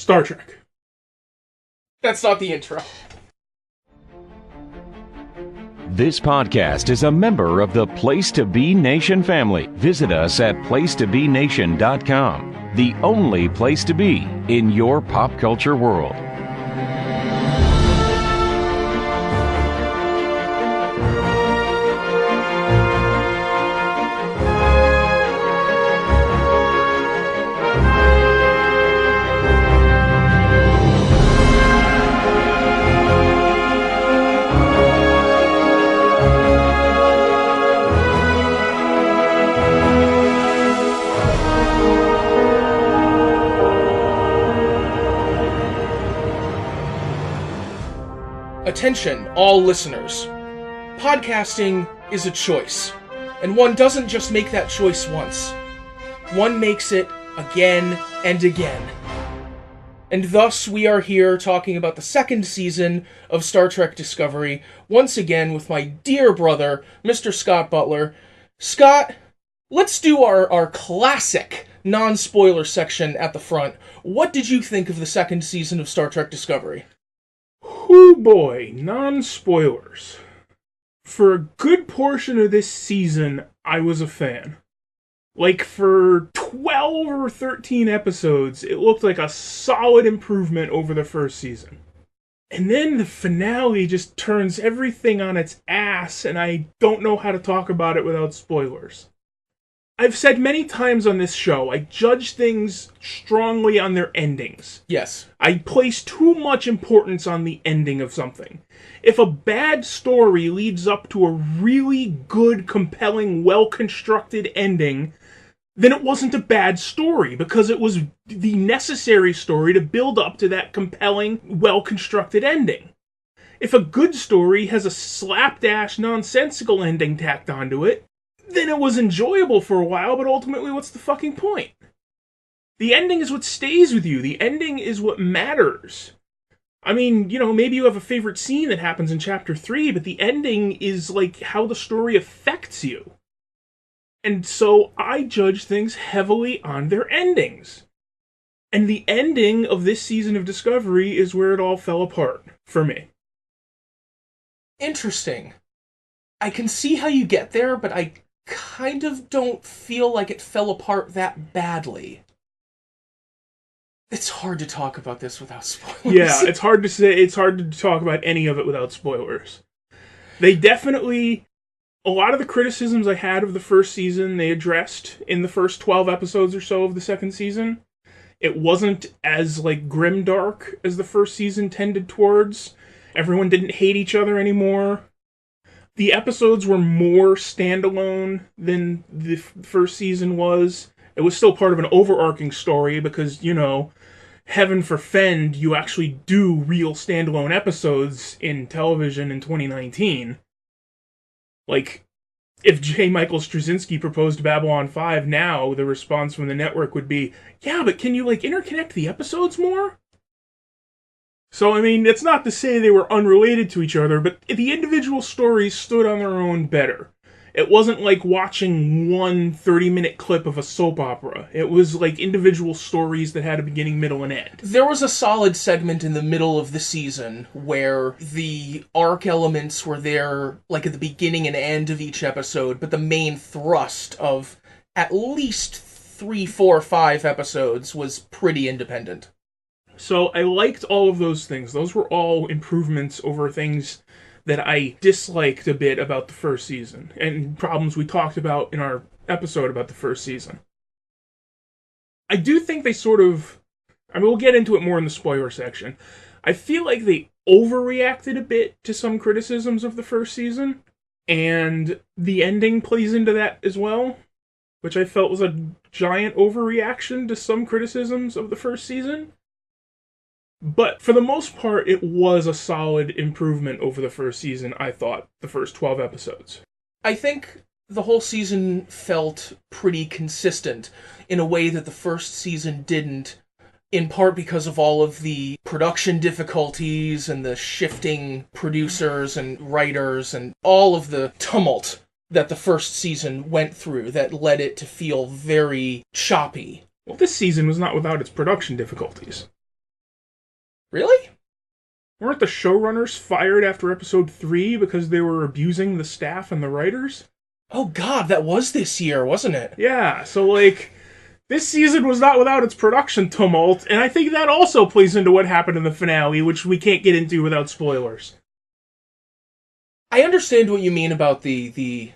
Star Trek. That's not the intro. This podcast is a member of the Place to Be Nation family. Visit us at placetobenation.com, the only place to be in your pop culture world. Attention, all listeners. Podcasting is a choice, and one doesn't just make that choice once. One makes it again and again. And thus we are here talking about the second season of Star Trek Discovery, once again with my dear brother, Mr. Scott Butler. Scott, let's do our classic non-spoiler section at the front. What did you think of the second season of Star Trek Discovery? Oh boy, non-spoilers. For a good portion of this season, I was a fan. Like, for 12 or 13 episodes, it looked like a solid improvement over the first season. And then the finale just turns everything on its ass, and I don't know how to talk about it without spoilers. I've said many times on this show, I judge things strongly on their endings. Yes. I place too much importance on the ending of something. If a bad story leads up to a really good, compelling, well-constructed ending, then it wasn't a bad story, because it was the necessary story to build up to that compelling, well-constructed ending. If a good story has a slapdash, nonsensical ending tacked onto it, then it was enjoyable for a while, but ultimately, what's the fucking point? The ending is what stays with you. The ending is what matters. I mean, maybe you have a favorite scene that happens in Chapter 3, but the ending is, like, how the story affects you. And so, I judge things heavily on their endings. And the ending of this season of Discovery is where it all fell apart, for me. Interesting. I can see how you get there, but I kind of don't feel like it fell apart that badly. It's hard to talk about this without spoilers. Yeah, it's hard to talk about any of it without spoilers. They definitely, a lot of the criticisms I had of the first season, they addressed in the first 12 episodes or so of the second season. It wasn't as, grimdark as the first season tended towards. Everyone didn't hate each other anymore. The episodes were more standalone than the first season was. It was still part of an overarching story because, heaven forfend, you actually do real standalone episodes in television in 2019. Like, if J. Michael Straczynski proposed Babylon 5 now, the response from the network would be, yeah, but can you, interconnect the episodes more? So, I mean, it's not to say they were unrelated to each other, but the individual stories stood on their own better. It wasn't like watching one 30-minute clip of a soap opera. It was like individual stories that had a beginning, middle, and end. There was a solid segment in the middle of the season where the arc elements were there, at the beginning and end of each episode, but the main thrust of at least 3, 4, 5 episodes was pretty independent. So I liked all of those things. Those were all improvements over things that I disliked a bit about the first season, and problems we talked about in our episode about the first season. I do think they we'll get into it more in the spoiler section. I feel like they overreacted a bit to some criticisms of the first season, and the ending plays into that as well, which I felt was a giant overreaction to some criticisms of the first season. But for the most part, it was a solid improvement over the first season, I thought, the first 12 episodes. I think the whole season felt pretty consistent in a way that the first season didn't, in part because of all of the production difficulties and the shifting producers and writers and all of the tumult that the first season went through that led it to feel very choppy. Well, this season was not without its production difficulties. Really? Weren't the showrunners fired after episode 3 because they were abusing the staff and the writers? Oh god, that was this year, wasn't it? Yeah, so like, this season was not without its production tumult, and I think that also plays into what happened in the finale, which we can't get into without spoilers. I understand what you mean about the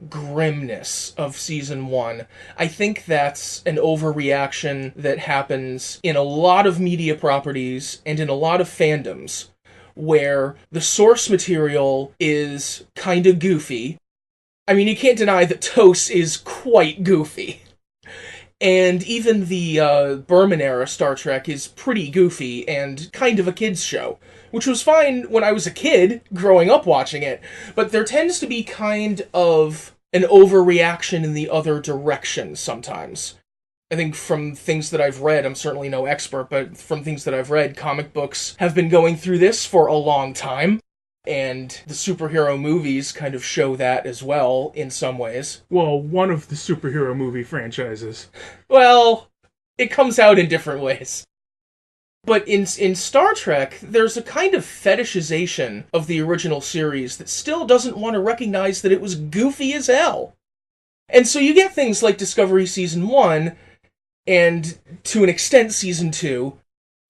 grimness of season 1. I think that's an overreaction that happens in a lot of media properties and in a lot of fandoms, where the source material is kinda goofy. I mean, you can't deny that TOS is quite goofy. And even the Berman-era Star Trek is pretty goofy and kind of a kid's show, which was fine when I was a kid, growing up watching it, but there tends to be kind of an overreaction in the other direction sometimes. I think from things that I've read, I'm certainly no expert, but from things that I've read, comic books have been going through this for a long time, and the superhero movies kind of show that as well, in some ways. Well, one of the superhero movie franchises. Well, it comes out in different ways. But in Star Trek, there's a kind of fetishization of the original series that still doesn't want to recognize that it was goofy as hell. And so you get things like Discovery Season 1, and to an extent Season 2,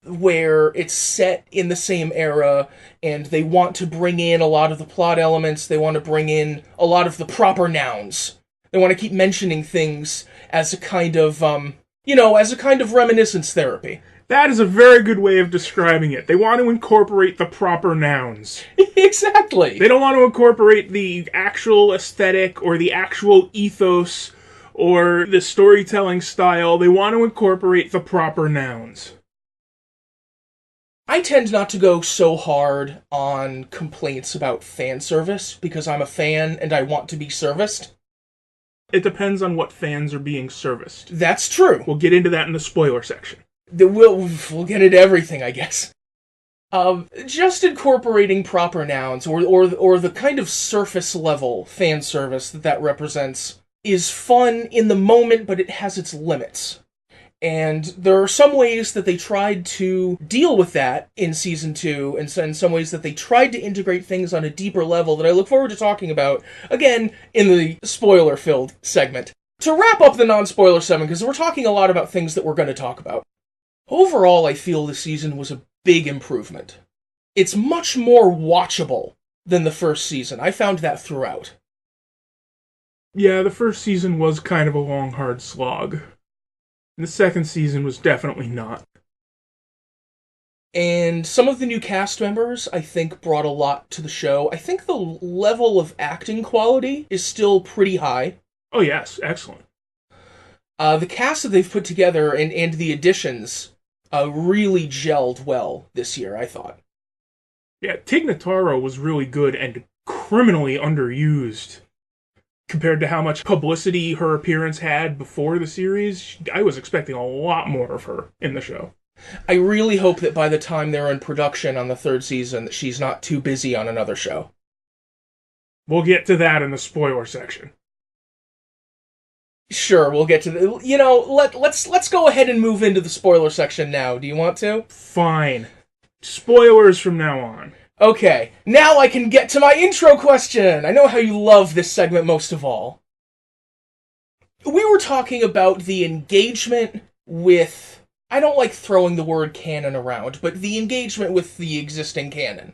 where it's set in the same era, and they want to bring in a lot of the plot elements, they want to bring in a lot of the proper nouns. They want to keep mentioning things as a kind of, as a kind of reminiscence therapy. That is a very good way of describing it. They want to incorporate the proper nouns. Exactly. They don't want to incorporate the actual aesthetic or the actual ethos or the storytelling style. They want to incorporate the proper nouns. I tend not to go so hard on complaints about fan service because I'm a fan and I want to be serviced. It depends on what fans are being serviced. That's true. We'll get into that in the spoiler section. We'll get into everything, I guess. Just incorporating proper nouns, or the kind of surface level fan service that represents, is fun in the moment, but it has its limits. And there are some ways that they tried to deal with that in Season 2, and in some ways that they tried to integrate things on a deeper level that I look forward to talking about, again, in the spoiler-filled segment. To wrap up the non-spoiler segment, because we're talking a lot about things that we're going to talk about. Overall, I feel this season was a big improvement. It's much more watchable than the first season. I found that throughout. Yeah, the first season was kind of a long, hard slog. And the second season was definitely not. And some of the new cast members, I think, brought a lot to the show. I think the level of acting quality is still pretty high. Oh yes, excellent. The cast that they've put together and the additions really gelled well this year, I thought. Yeah, Tig Notaro was really good and criminally underused. Compared to how much publicity her appearance had before the series, I was expecting a lot more of her in the show. I really hope that by the time they're in production on the third season, that she's not too busy on another show. We'll get to that in the spoiler section. Sure, we'll get to the... let's go ahead and move into the spoiler section now. Do you want to? Fine. Spoilers from now on. Okay, now I can get to my intro question! I know how you love this segment most of all. We were talking about the engagement with... I don't like throwing the word canon around, but the engagement with the existing canon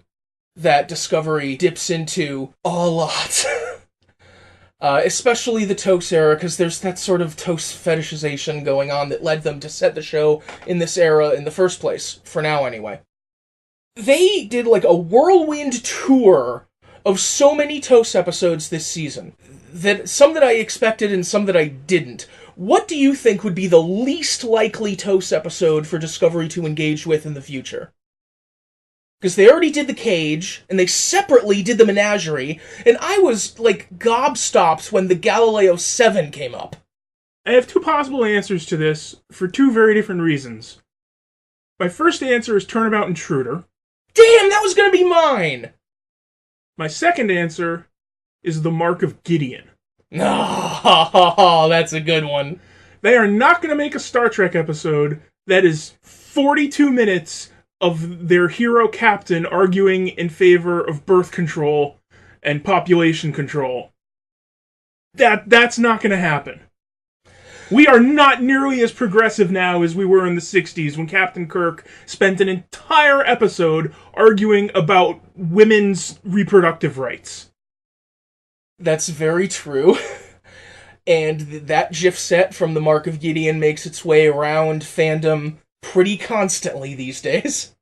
that Discovery dips into a lot. Especially the TOS era, because there's that sort of TOS fetishization going on that led them to set the show in this era in the first place, for now anyway. They did like a whirlwind tour of so many TOS episodes this season, that some that I expected and some that I didn't. What do you think would be the least likely TOS episode for Discovery to engage with in the future? Because they already did the cage, and they separately did the menagerie, and I was, like, gobstopped when the Galileo 7 came up. I have two possible answers to this, for two very different reasons. My first answer is Turnabout Intruder. Damn, that was gonna be mine! My second answer is The Mark of Gideon. Oh, that's a good one. They are not going to make a Star Trek episode that is 42 minutes of their hero captain arguing in favor of birth control and population control. That's not going to happen. We are not nearly as progressive now as we were in the 60s when Captain Kirk spent an entire episode arguing about women's reproductive rights. That's very true. And that GIF set from the Mark of Gideon makes its way around fandom pretty constantly these days.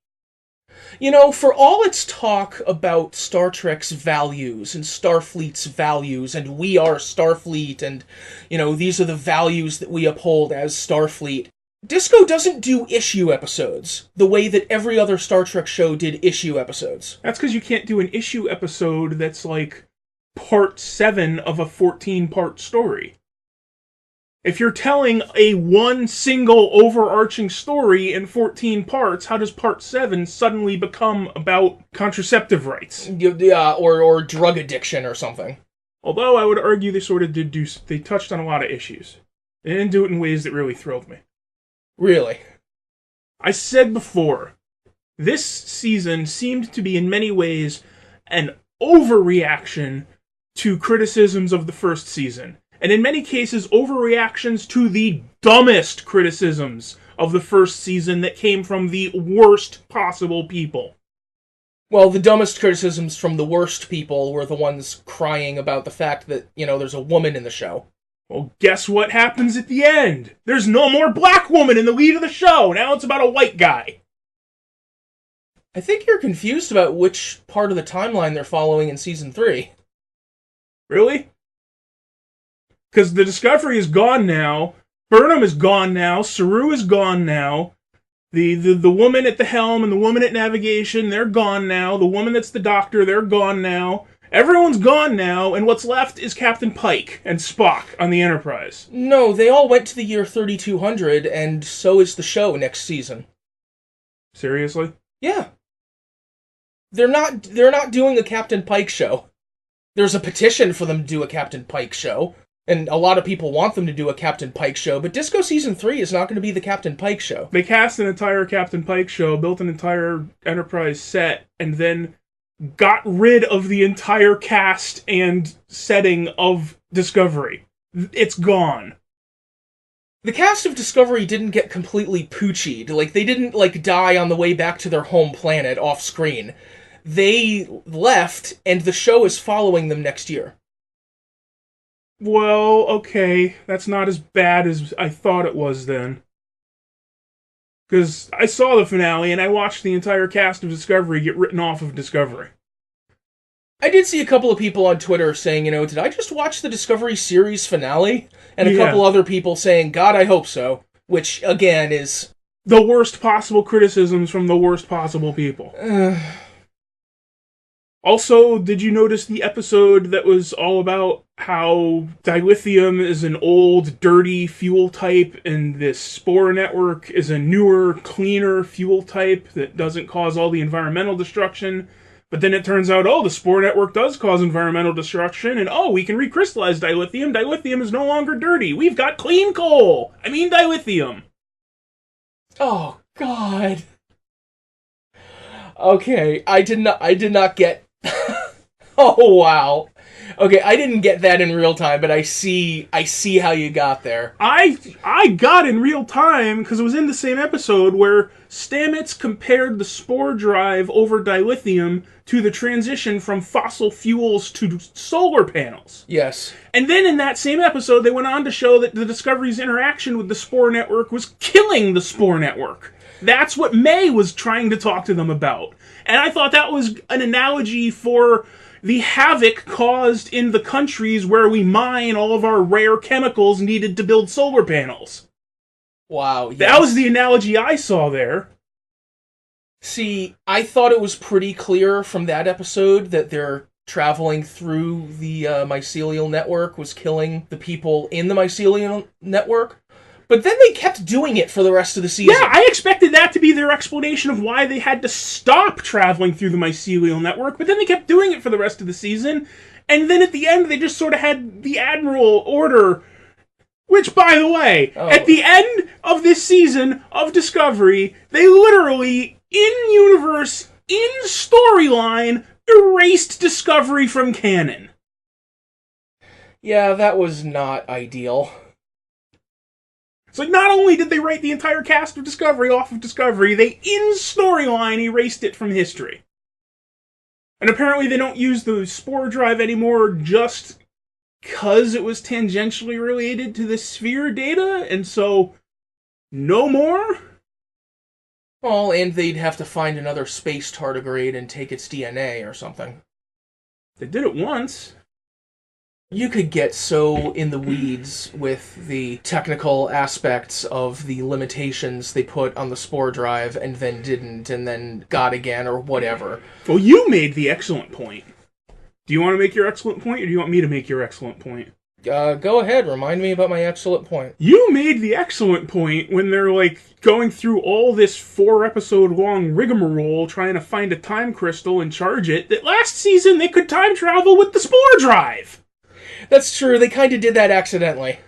You know, for all its talk about Star Trek's values and Starfleet's values and we are Starfleet and, you know, these are the values that we uphold as Starfleet, Disco doesn't do issue episodes the way that every other Star Trek show did issue episodes. That's because you can't do an issue episode that's like part 7 of a 14-part story. If you're telling a one single overarching story in 14 parts, how does part 7 suddenly become about contraceptive rights? Yeah, or drug addiction or something. Although I would argue they sort of they touched on a lot of issues. They didn't do it in ways that really thrilled me. Really? I said before, this season seemed to be in many ways an overreaction to criticisms of the first season. And in many cases, overreactions to the dumbest criticisms of the first season that came from the worst possible people. Well, the dumbest criticisms from the worst people were the ones crying about the fact that, you know, there's a woman in the show. Well, guess what happens at the end? There's no more black woman in the lead of the show. Now it's about a white guy. I think you're confused about which part of the timeline they're following in Season 3. Really? Because the Discovery is gone now, Burnham is gone now, Saru is gone now, the woman at the helm and the woman at navigation, they're gone now, the woman that's the doctor, they're gone now, everyone's gone now, and what's left is Captain Pike and Spock on the Enterprise. No, they all went to the year 3200, and so is the show next season. Seriously? Yeah. They're not doing a Captain Pike show. There's a petition for them to do a Captain Pike show. And a lot of people want them to do a Captain Pike show, but Disco Season 3 is not going to be the Captain Pike show. They cast an entire Captain Pike show, built an entire Enterprise set, and then got rid of the entire cast and setting of Discovery. It's gone. The cast of Discovery didn't get completely poochied. Like, they didn't, like, die on the way back to their home planet off-screen. They left, and the show is following them next year. Well, okay, that's not as bad as I thought it was then. Because I saw the finale, and I watched the entire cast of Discovery get written off of Discovery. I did see a couple of people on Twitter saying, you know, did I just watch the Discovery series finale? And a couple other people saying, God, I hope so. Which, again, is... the worst possible criticisms from the worst possible people. Also, did you notice the episode that was all about how dilithium is an old, dirty fuel type, and this spore network is a newer, cleaner fuel type that doesn't cause all the environmental destruction? But then it turns out, oh, the spore network does cause environmental destruction, and oh, we can recrystallize dilithium. Dilithium is no longer dirty. We've got clean coal. I mean dilithium. Oh, God. Okay, I did not get... Oh, wow. Okay, I didn't get that in real time, but I see how you got there. I got in real time because it was in the same episode where Stamets compared the spore drive over dilithium to the transition from fossil fuels to solar panels. Yes. And then in that same episode, they went on to show that the Discovery's interaction with the spore network was killing the spore network. That's what May was trying to talk to them about. And I thought that was an analogy for the havoc caused in the countries where we mine all of our rare chemicals needed to build solar panels. Wow. Yes. That was the analogy I saw there. See, I thought it was pretty clear from that episode that their traveling through the mycelial network was killing the people in the mycelial network. But then they kept doing it for the rest of the season. Yeah, I expected that to be their explanation of why they had to stop traveling through the mycelial network, but then they kept doing it for the rest of the season, and then at the end they just sort of had the Admiral order, which, by the way, at the end of this season of Discovery, they literally in-universe, in-storyline, erased Discovery from canon. Yeah, that was not ideal. It's like, not only did they write the entire cast of Discovery off of Discovery, they, in storyline, erased it from history. And apparently they don't use the spore drive anymore just because it was tangentially related to the sphere data, and so no more? Well, and they'd have to find another space tardigrade and take its DNA or something. They did it once. You could get so in the weeds with the technical aspects of the limitations they put on the spore drive and then didn't and then got again or whatever. Well, you made the excellent point. Do you want to make your excellent point, or do you want me to make your excellent point? Go ahead, remind me about my excellent point. You made the excellent point when they're, like, going through all this 4-episode-long rigmarole trying to find a time crystal and charge it, that last season they could time travel with the spore drive! That's true, they kind of did that accidentally.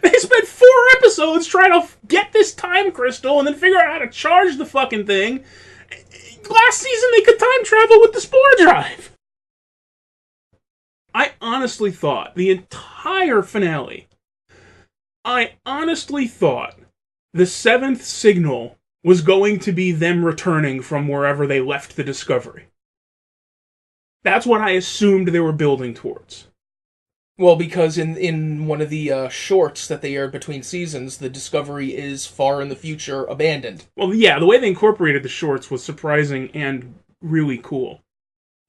They spent 4 episodes trying to get this time crystal and then figure out how to charge the fucking thing. Last season they could time travel with the spore drive! I honestly thought, the entire finale, the 7th signal was going to be them returning from wherever they left the Discovery. That's what I assumed they were building towards. Well, because in one of the shorts that they aired between seasons, the Discovery is far in the future abandoned. Well, yeah, the way they incorporated the shorts was surprising and really cool.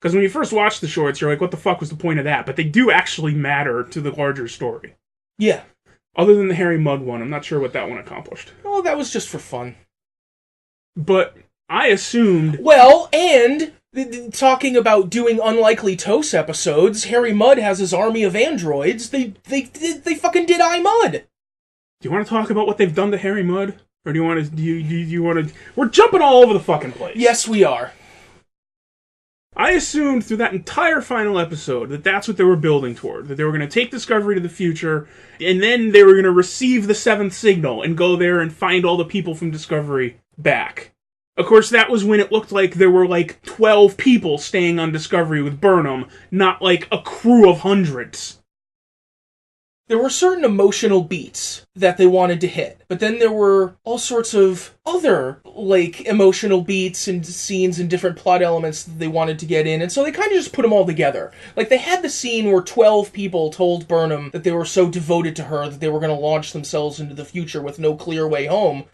Because when you first watch the shorts, you're like, what the fuck was the point of that? But they do actually matter to the larger story. Yeah. Other than the Harry Mudd one, I'm not sure what that one accomplished. Well, that was just for fun. But I assumed... Well, and... talking about doing Unlikely Toast episodes, Harry Mudd has his army of androids. They fucking did I Mudd. Do you want to talk about what they've done to Harry Mudd? Or do you want to... Do you want to... We're jumping all over the fucking place. Yes, we are. I assumed through that entire final episode that that's what they were building toward. That they were going to take Discovery to the future, and then they were going to receive the 7th signal and go there and find all the people from Discovery back. Of course, that was when it looked like there were, like, 12 people staying on Discovery with Burnham, not, like, a crew of hundreds. There were certain emotional beats that they wanted to hit, but then there were all sorts of other, like, emotional beats and scenes and different plot elements that they wanted to get in, and so they kind of just put them all together. Like, they had the scene where 12 people told Burnham that they were so devoted to her that they were going to launch themselves into the future with no clear way home.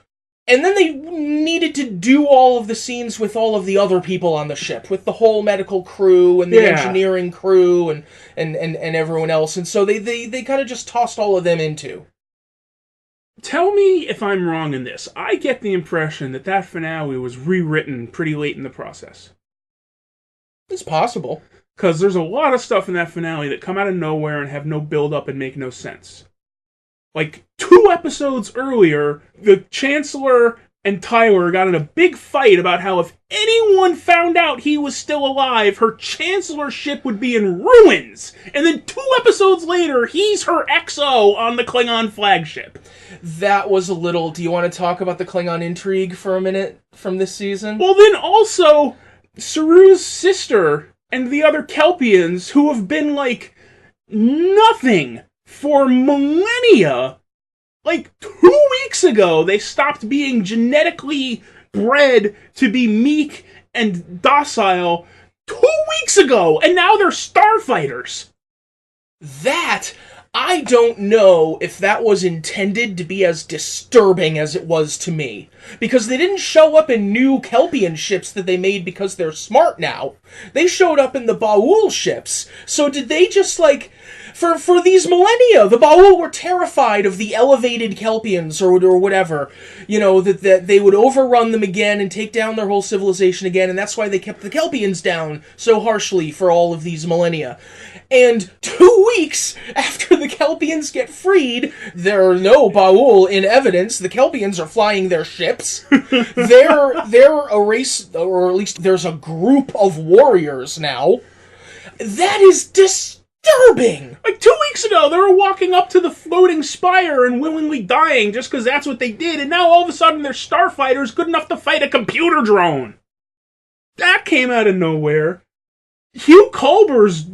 And then they needed to do all of the scenes with all of the other people on the ship, with the whole medical crew and the engineering crew and everyone else. And so they kind of just tossed all of them into. Tell me if I'm wrong in this. I get the impression that that finale was rewritten pretty late in the process. It's possible. Because there's a lot of stuff in that finale that come out of nowhere and have no build-up and make no sense. Like, 2 episodes earlier, the Chancellor and Tyler got in a big fight about how if anyone found out he was still alive, her Chancellorship would be in ruins. And then 2 episodes later, he's her XO on the Klingon flagship. That was a little... Do you want to talk about the Klingon intrigue for a minute from this season? Well, then also, Saru's sister and the other Kelpians, who have been, like, nothing for millennia. Like, 2 weeks ago, they stopped being genetically bred to be meek and docile 2 weeks ago, and now they're starfighters. That, I don't know if that was intended to be as disturbing as it was to me. Because they didn't show up in new Kelpian ships that they made because they're smart now. They showed up in the Baul ships. So did they just, like... For these millennia, the Baul were terrified of the elevated Kelpians or whatever. You know, that they would overrun them again and take down their whole civilization again, and that's why they kept the Kelpians down so harshly for all of these millennia. And 2 weeks after the Kelpians get freed, there are no Baul in evidence. The Kelpians are flying their ships. They're a race, or at least there's a group of warriors now. That is disturbing disturbing! Like 2 weeks ago, they were walking up to the floating spire and willingly dying just because that's what they did, and now all of a sudden they're starfighters good enough to fight a computer drone. That came out of nowhere. Hugh Culber's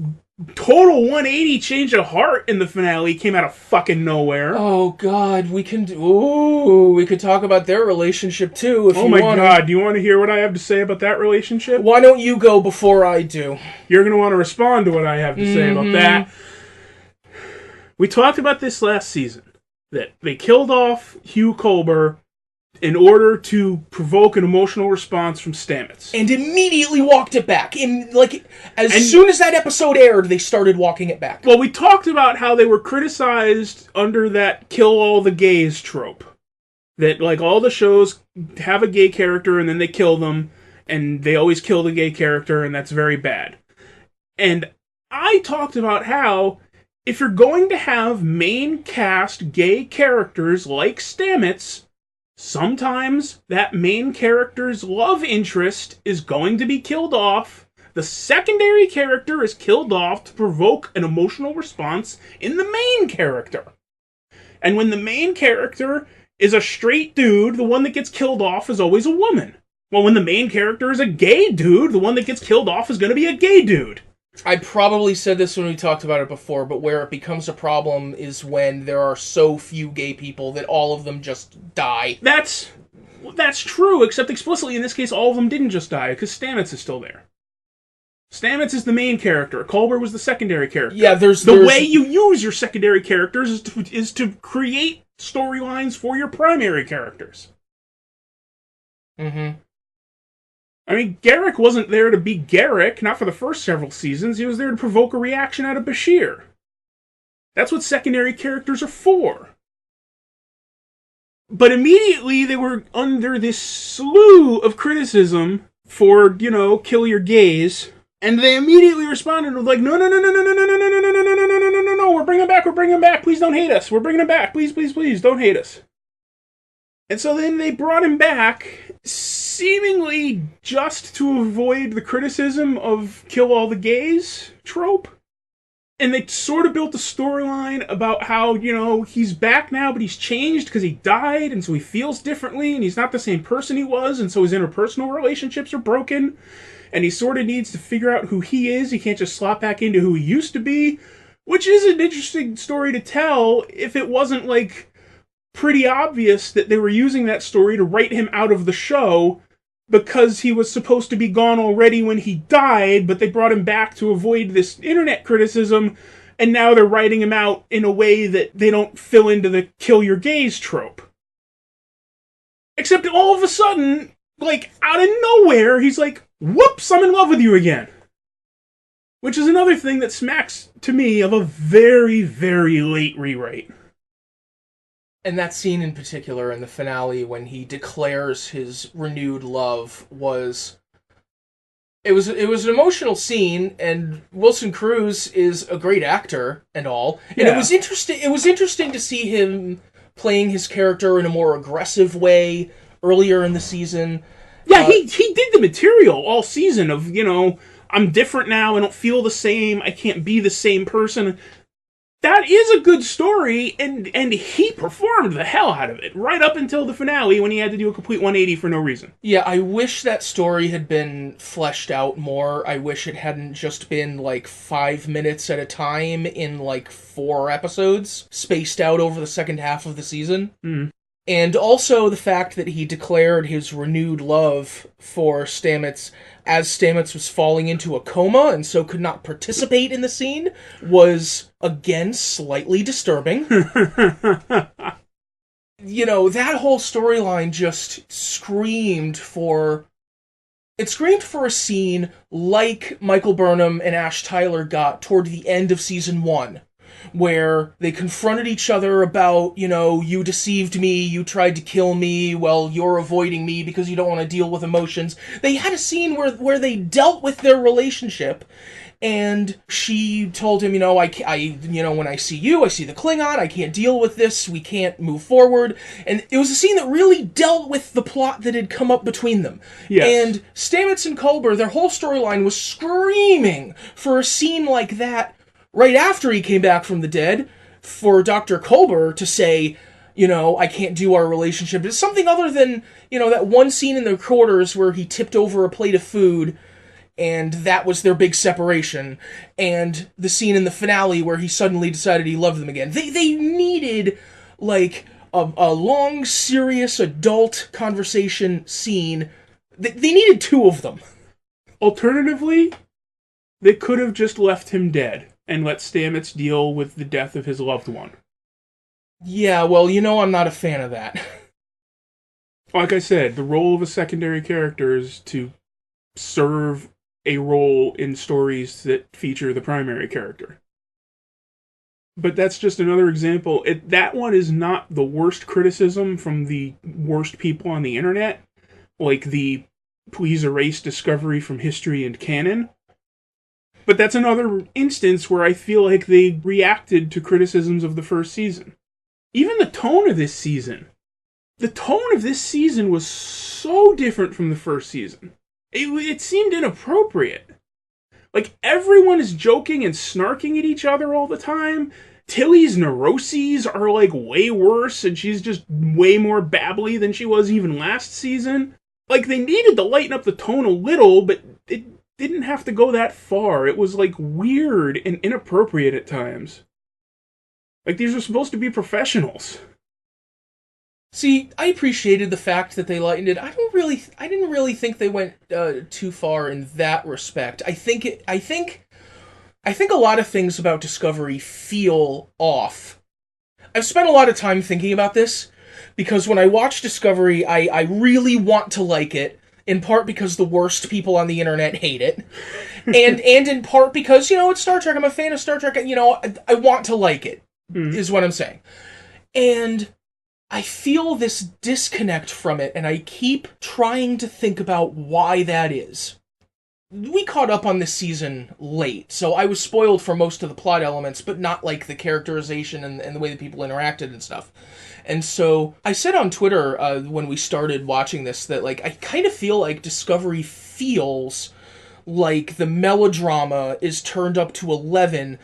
total 180 change of heart in the finale came out of fucking nowhere. Oh God, we could talk about their relationship too if you want. Oh my God, do you want to hear what I have to say about that relationship? Why don't you go before I do? You're going to want to respond to what I have to say about that. We talked about this last season, that they killed off Hugh Culber in order to provoke an emotional response from Stamets. And immediately walked it back. As soon as that episode aired, they started walking it back. Well, we talked about how they were criticized under that kill all the gays trope. That, like, all the shows have a gay character and then they kill them, and they always kill the gay character, and that's very bad. And I talked about how, if you're going to have main cast gay characters like Stamets, sometimes that main character's love interest is going to be killed off. The secondary character is killed off to provoke an emotional response in the main character. And when the main character is a straight dude, the one that gets killed off is always a woman. Well, when the main character is a gay dude, the one that gets killed off is going to be a gay dude. I probably said this when we talked about it before, but where it becomes a problem is when there are so few gay people that all of them just die. That's true, except explicitly in this case, all of them didn't just die, because Stamets is still there. Stamets is the main character. Culber was the secondary character. Yeah, there's the way you use your secondary characters is to create storylines for your primary characters. Mm-hmm. I mean, Garrick wasn't there to be Garrick, not for the first several seasons. He was there to provoke a reaction out of Bashir. That's what secondary characters are for. But immediately they were under this slew of criticism for, kill your gays. And they immediately responded with like, no, we're bringing him back, please don't hate us. We're bringing him back, please, don't hate us. And so then they brought him back, seemingly just to avoid the criticism of kill all the gays trope. And they sort of built a storyline about how, he's back now, but he's changed because he died, and so he feels differently, and he's not the same person he was, and so his interpersonal relationships are broken, and he sort of needs to figure out who he is. He can't just slot back into who he used to be, which is an interesting story to tell if it wasn't, pretty obvious that they were using that story to write him out of the show because he was supposed to be gone already when he died, but they brought him back to avoid this internet criticism, and now they're writing him out in a way that they don't fill into the kill your gays trope. Except all of a sudden, out of nowhere, he's like, whoops, I'm in love with you again. Which is another thing that smacks, to me, of a very, very late rewrite. And that scene in particular in the finale when he declares his renewed love was an emotional scene, and Wilson Cruz is a great actor and all. And yeah. It was interesting to see him playing his character in a more aggressive way earlier in the season. Yeah, he did the material all season of, I'm different now, I don't feel the same, I can't be the same person. That is a good story, and he performed the hell out of it, right up until the finale when he had to do a complete 180 for no reason. Yeah, I wish that story had been fleshed out more. I wish it hadn't just been 5 minutes at a time in 4 episodes, spaced out over the second half of the season. Mm. And also the fact that he declared his renewed love for Stamets as Stamets was falling into a coma and so could not participate in the scene was, again, slightly disturbing. That whole storyline just screamed for a scene like Michael Burnham and Ash Tyler got toward the end of season 1. Where they confronted each other about, you deceived me, you tried to kill me, well, you're avoiding me because you don't want to deal with emotions. They had a scene where they dealt with their relationship, and she told him, when I see you, I see the Klingon, I can't deal with this, we can't move forward. And it was a scene that really dealt with the plot that had come up between them. Yes. And Stamets and Culber, their whole storyline was screaming for a scene like that right after he came back from the dead, for Dr. Culber to say, I can't do our relationship. It's something other than, that one scene in the quarters where he tipped over a plate of food and that was their big separation, and the scene in the finale where he suddenly decided he loved them again. They needed, like, a long, serious, adult conversation scene. They needed 2 of them. Alternatively, they could have just left him dead and let Stamets deal with the death of his loved one. Yeah, well, I'm not a fan of that. Like I said, the role of a secondary character is to serve a role in stories that feature the primary character. But that's just another example. That one is not the worst criticism from the worst people on the internet, like the please erase Discovery from history and canon. But that's another instance where I feel like they reacted to criticisms of the first season. Even the tone of this season. The tone of this season was so different from the first season. It seemed inappropriate. Like, everyone is joking and snarking at each other all the time. Tilly's neuroses are, like, way worse, and she's just way more babbly than she was even last season. Like, they needed to lighten up the tone a little, but it didn't have to go that far. It was, like, weird and inappropriate at times. Like, these are supposed to be professionals. See, I appreciated the fact that they lightened it. I didn't really think they went too far in that respect. I think a lot of things about Discovery feel off. I've spent a lot of time thinking about this, because when I watch Discovery, I really want to like it, in part because the worst people on the internet hate it, and in part because, it's Star Trek, I'm a fan of Star Trek, I want to like it, is what I'm saying. And I feel this disconnect from it, and I keep trying to think about why that is. We caught up on this season late, so I was spoiled for most of the plot elements, but not, like, the characterization and the way that people interacted and stuff. And so, I said on Twitter, when we started watching this, that, like, I kind of feel like Discovery feels like the melodrama is turned up to 11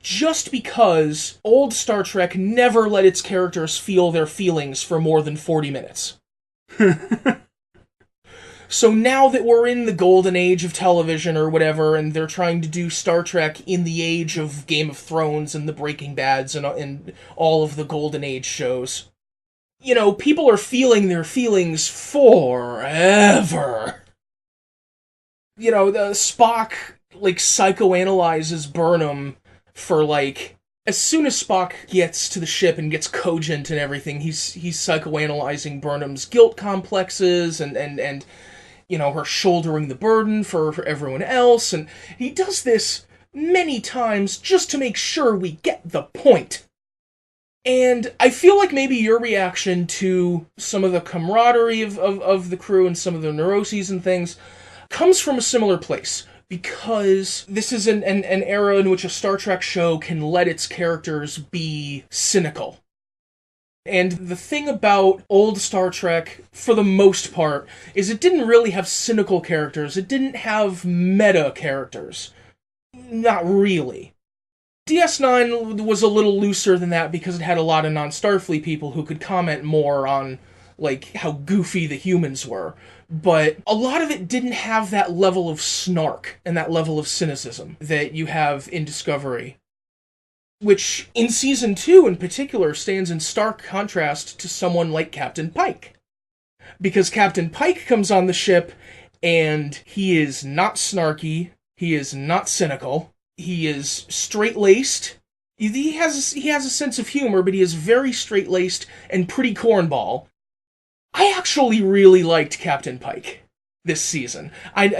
just because old Star Trek never let its characters feel their feelings for more than 40 minutes. So now that we're in the golden age of television or whatever, and they're trying to do Star Trek in the age of Game of Thrones and the Breaking Bads and all of the golden age shows, people are feeling their feelings forever. The Spock, like, psychoanalyzes Burnham for, like, as soon as Spock gets to the ship and gets cogent and everything, he's psychoanalyzing Burnham's guilt complexes and her shouldering the burden for everyone else, and he does this many times just to make sure we get the point. And I feel like maybe your reaction to some of the camaraderie of the crew and some of the neuroses and things comes from a similar place. Because this is an era in which a Star Trek show can let its characters be cynical. And the thing about old Star Trek, for the most part, is it didn't really have cynical characters. It didn't have meta characters. Not really. DS9 was a little looser than that because it had a lot of non-Starfleet people who could comment more on, like, how goofy the humans were. But a lot of it didn't have that level of snark and that level of cynicism that you have in Discovery. Which, in Season 2 in particular, stands in stark contrast to someone like Captain Pike. Because Captain Pike comes on the ship, and he is not snarky, he is not cynical, he is straight-laced. He has a sense of humor, but he is very straight-laced and pretty cornball. I actually really liked Captain Pike this season.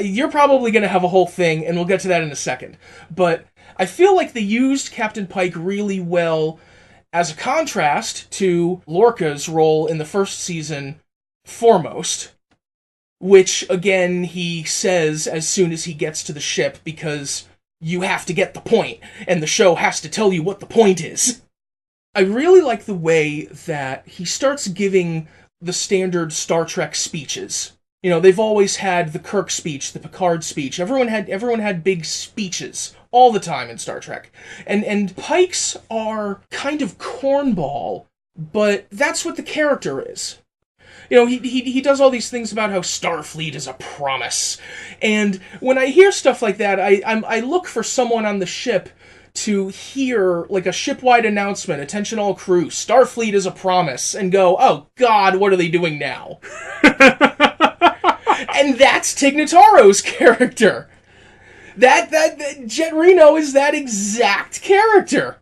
You're probably going to have a whole thing, and we'll get to that in a second. But I feel like they used Captain Pike really well as a contrast to Lorca's role in the first season foremost, which, again, he says as soon as he gets to the ship, because you have to get the point, and the show has to tell you what the point is. I really like the way that he starts giving the standard Star Trek speeches. They've always had the Kirk speech, the Picard speech. Everyone had big speeches all the time in Star Trek. And Pikes are kind of cornball, but that's what the character is. You know, he does all these things about how Starfleet is a promise. And when I hear stuff like that, I look for someone on the ship to hear, like, a ship-wide announcement, attention all crew, Starfleet is a promise, and go, oh god, what are they doing now? And that's Tig Notaro's character. That Jet Reno is that exact character.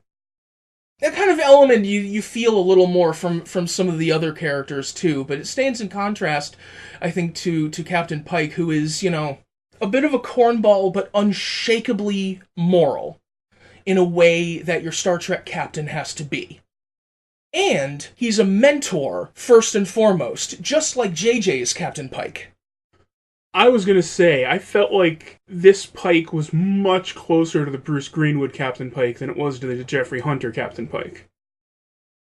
That kind of element you feel a little more from some of the other characters too, but it stands in contrast, I think, to Captain Pike, who is, you know, a bit of a cornball, but unshakably moral, in a way that your Star Trek captain has to be. And he's a mentor, first and foremost, just like JJ's Captain Pike. I was going to say, I felt like this Pike was much closer to the Bruce Greenwood Captain Pike than it was to the Jeffrey Hunter Captain Pike.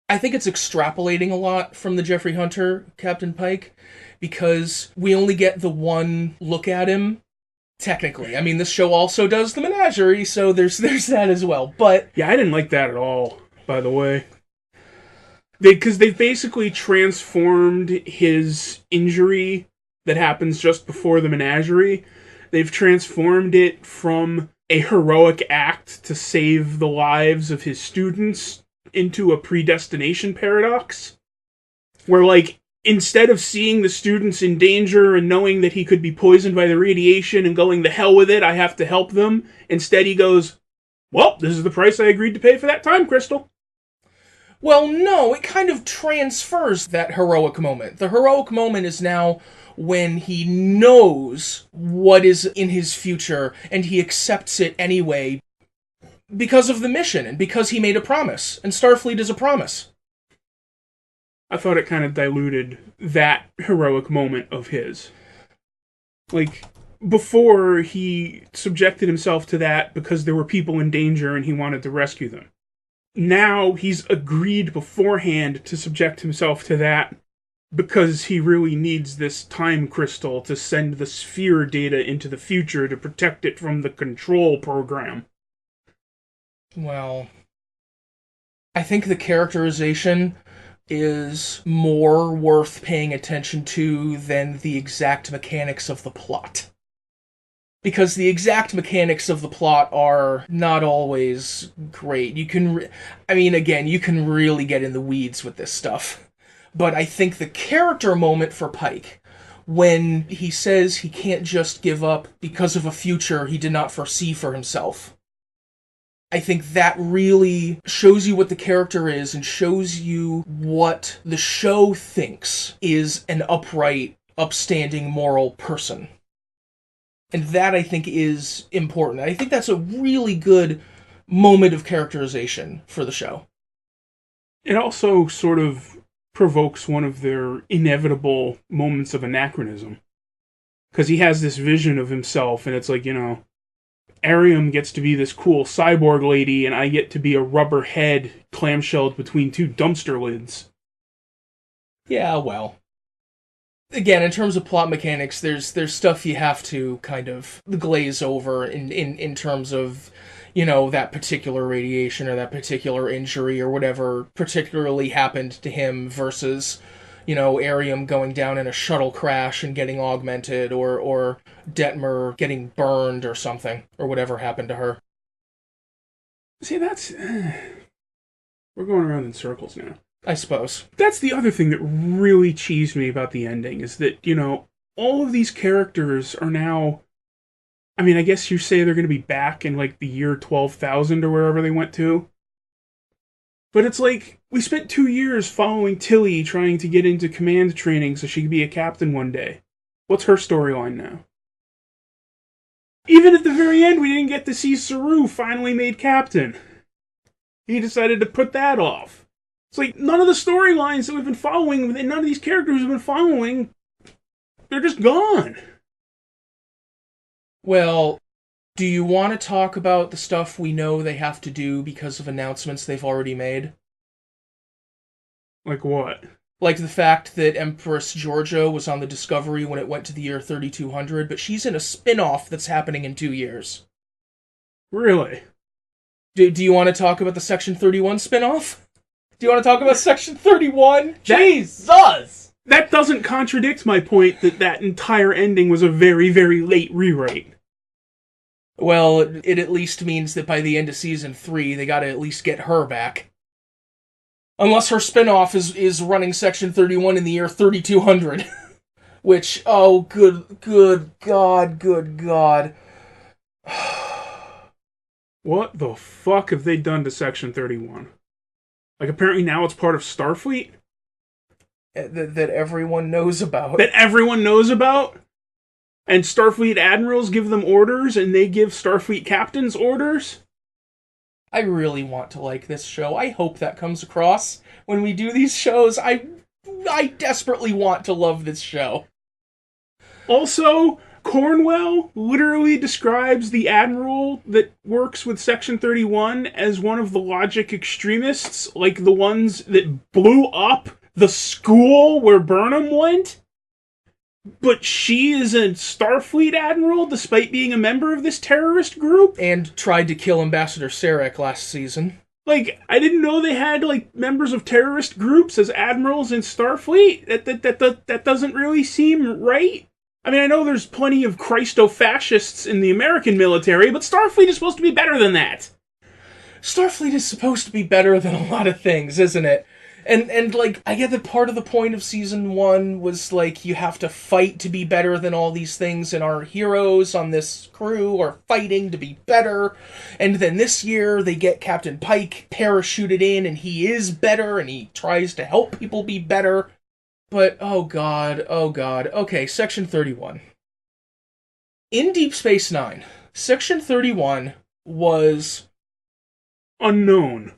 I think it's extrapolating a lot from the Jeffrey Hunter Captain Pike, because we only get the one look at him, technically. I mean, this show also does the menagerie, so there's that as well, but... Yeah, I didn't like that at all, by the way. Because they basically transformed his injury that happens just before the menagerie. They've transformed it from a heroic act to save the lives of his students into a predestination paradox. Where, like, instead of seeing the students in danger and knowing that he could be poisoned by the radiation and going, the hell with it, I have to help them, instead he goes, well, this is the price I agreed to pay for that time crystal. Well, no, it kind of transfers that heroic moment. The heroic moment is now when he knows what is in his future, and he accepts it anyway because of the mission, and because he made a promise, and Starfleet is a promise. I thought it kind of diluted that heroic moment of his. Like, before, he subjected himself to that because there were people in danger and he wanted to rescue them. Now, he's agreed beforehand to subject himself to that because he really needs this time crystal to send the sphere data into the future to protect it from the control program. Well, I think the characterization is more worth paying attention to than the exact mechanics of the plot. Because the exact mechanics of the plot are not always great. You can, you can really get in the weeds with this stuff. But I think the character moment for Pike, when he says he can't just give up because of a future he did not foresee for himself, I think that really shows you what the character is and shows you what the show thinks is an upright, upstanding, moral person. And that, I think, is important. I think that's a really good moment of characterization for the show. It also sort of provokes one of their inevitable moments of anachronism. Because he has this vision of himself, and it's like, you know, Arium gets to be this cool cyborg lady, and I get to be a rubber head clamshelled between two dumpster lids. Yeah, well. Again, in terms of plot mechanics, there's stuff you have to kind of glaze over in terms of, you know, that particular radiation or that particular injury or whatever particularly happened to him versus, you know, Arium going down in a shuttle crash and getting augmented, or Detmer getting burned or something, or whatever happened to her. See, that's... we're going around in circles now. I suppose. That's the other thing that really cheesed me about the ending, is that, you know, all of these characters are now... I mean, I guess you say they're going to be back in, like, the year 12,000 or wherever they went to. But it's like, we spent 2 years following Tilly trying to get into command training so she could be a captain one day. What's her storyline now? Even at the very end, we didn't get to see Saru finally made captain. He decided to put that off. It's like, none of the storylines that we've been following, and none of these characters we've been following, they're just gone. Well, do you want to talk about the stuff we know they have to do because of announcements they've already made? Like what? Like the fact that Empress Georgia was on the Discovery when it went to the year 3200, but she's in a spinoff that's happening in 2 years. Really? Do you want to talk about the Section 31 spinoff? Do you want to talk about Section 31? Jesus! That doesn't contradict my point that entire ending was a very, very late rewrite. Well, it at least means that by the end of Season 3, they gotta at least get her back. Unless her spinoff is running Section 31 in the year 3200. Which, oh, good God. What the fuck have they done to Section 31? Like, apparently now it's part of Starfleet? That everyone knows about. That everyone knows about? And Starfleet admirals give them orders, and they give Starfleet captains orders? I really want to like this show. I hope that comes across when we do these shows. I desperately want to love this show. Also, Cornwell literally describes the admiral that works with Section 31 as one of the logic extremists, like the ones that blew up the school where Burnham went. But she is a Starfleet admiral despite being a member of this terrorist group? And tried to kill Ambassador Sarek last season. Like, I didn't know they had, like, members of terrorist groups as admirals in Starfleet. That doesn't really seem right. I mean, I know there's plenty of Christo-fascists in the American military, but Starfleet is supposed to be better than that. Starfleet is supposed to be better than a lot of things, isn't it? And like, I get that part of the point of Season 1 was, like, you have to fight to be better than all these things, and our heroes on this crew are fighting to be better. And then this year, they get Captain Pike parachuted in, and he is better, and he tries to help people be better. But, oh god. Okay, Section 31. In Deep Space Nine, Section 31 was... unknown.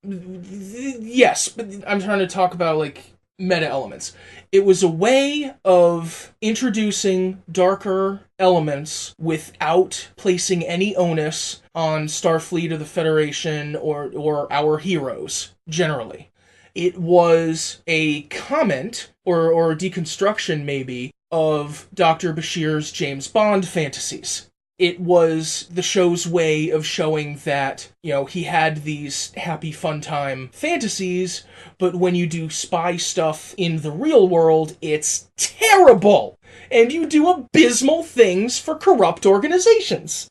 Yes, but I'm trying to talk about, like, meta elements. It was a way of introducing darker elements without placing any onus on Starfleet or the Federation or our heroes, generally. It was a comment, or a deconstruction, maybe, of Dr. Bashir's James Bond fantasies. It was the show's way of showing that, you know, he had these happy fun time fantasies, but when you do spy stuff in the real world, it's terrible! And you do abysmal things for corrupt organizations.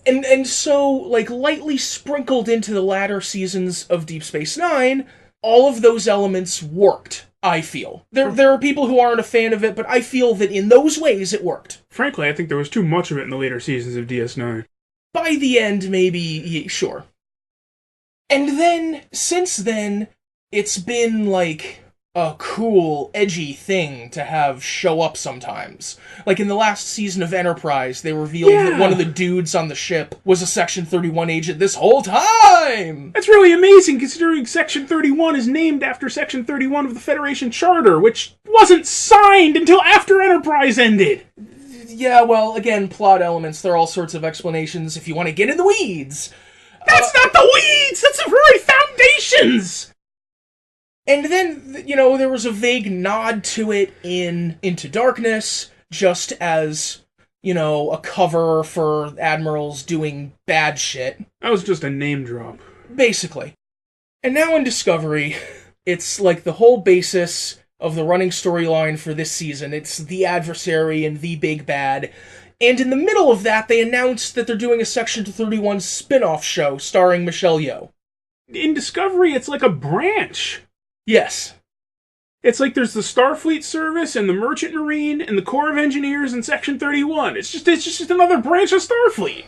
And so, like, lightly sprinkled into the latter seasons of Deep Space Nine, all of those elements worked, I feel. There are people who aren't a fan of it, but I feel that in those ways it worked. Frankly, I think there was too much of it in the later seasons of DS9. By the end, maybe, sure. And then, since then, it's been, like, a cool, edgy thing to have show up sometimes. Like in the last season of Enterprise, they revealed that one of the dudes on the ship was a Section 31 agent this whole time! That's really amazing, considering Section 31 is named after Section 31 of the Federation Charter, which wasn't signed until after Enterprise ended! Yeah, well, again, plot elements, there are all sorts of explanations if you want to get in the weeds. That's not the weeds! That's the very foundations! And then, you know, there was a vague nod to it in Into Darkness, just as, you know, a cover for admirals doing bad shit. That was just a name drop. Basically. And now in Discovery, it's like the whole basis of the running storyline for this season. It's the adversary and the big bad. And in the middle of that, they announced that they're doing a Section 31 spin-off show starring Michelle Yeoh. In Discovery, it's like a branch. Yes. It's like there's the Starfleet Service and the Merchant Marine and the Corps of Engineers and Section 31. It's just another branch of Starfleet.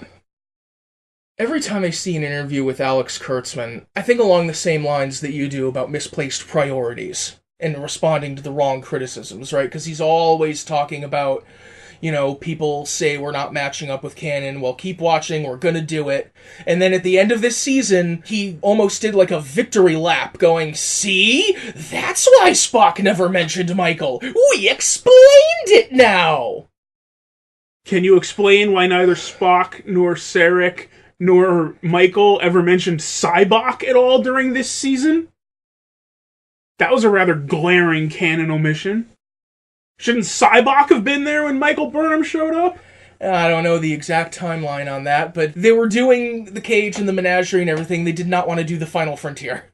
Every time I see an interview with Alex Kurtzman, I think along the same lines that you do about misplaced priorities and responding to the wrong criticisms, right? Because he's always talking about, you know, people say we're not matching up with canon, well, keep watching, we're gonna do it. And then at the end of this season, he almost did like a victory lap, going, see? That's why Spock never mentioned Michael! We explained it now! Can you explain why neither Spock nor Sarek nor Michael ever mentioned Cybok at all during this season? That was a rather glaring canon omission. Shouldn't Cybok have been there when Michael Burnham showed up? I don't know the exact timeline on that, but they were doing the cage and the menagerie and everything. They did not want to do the final frontier.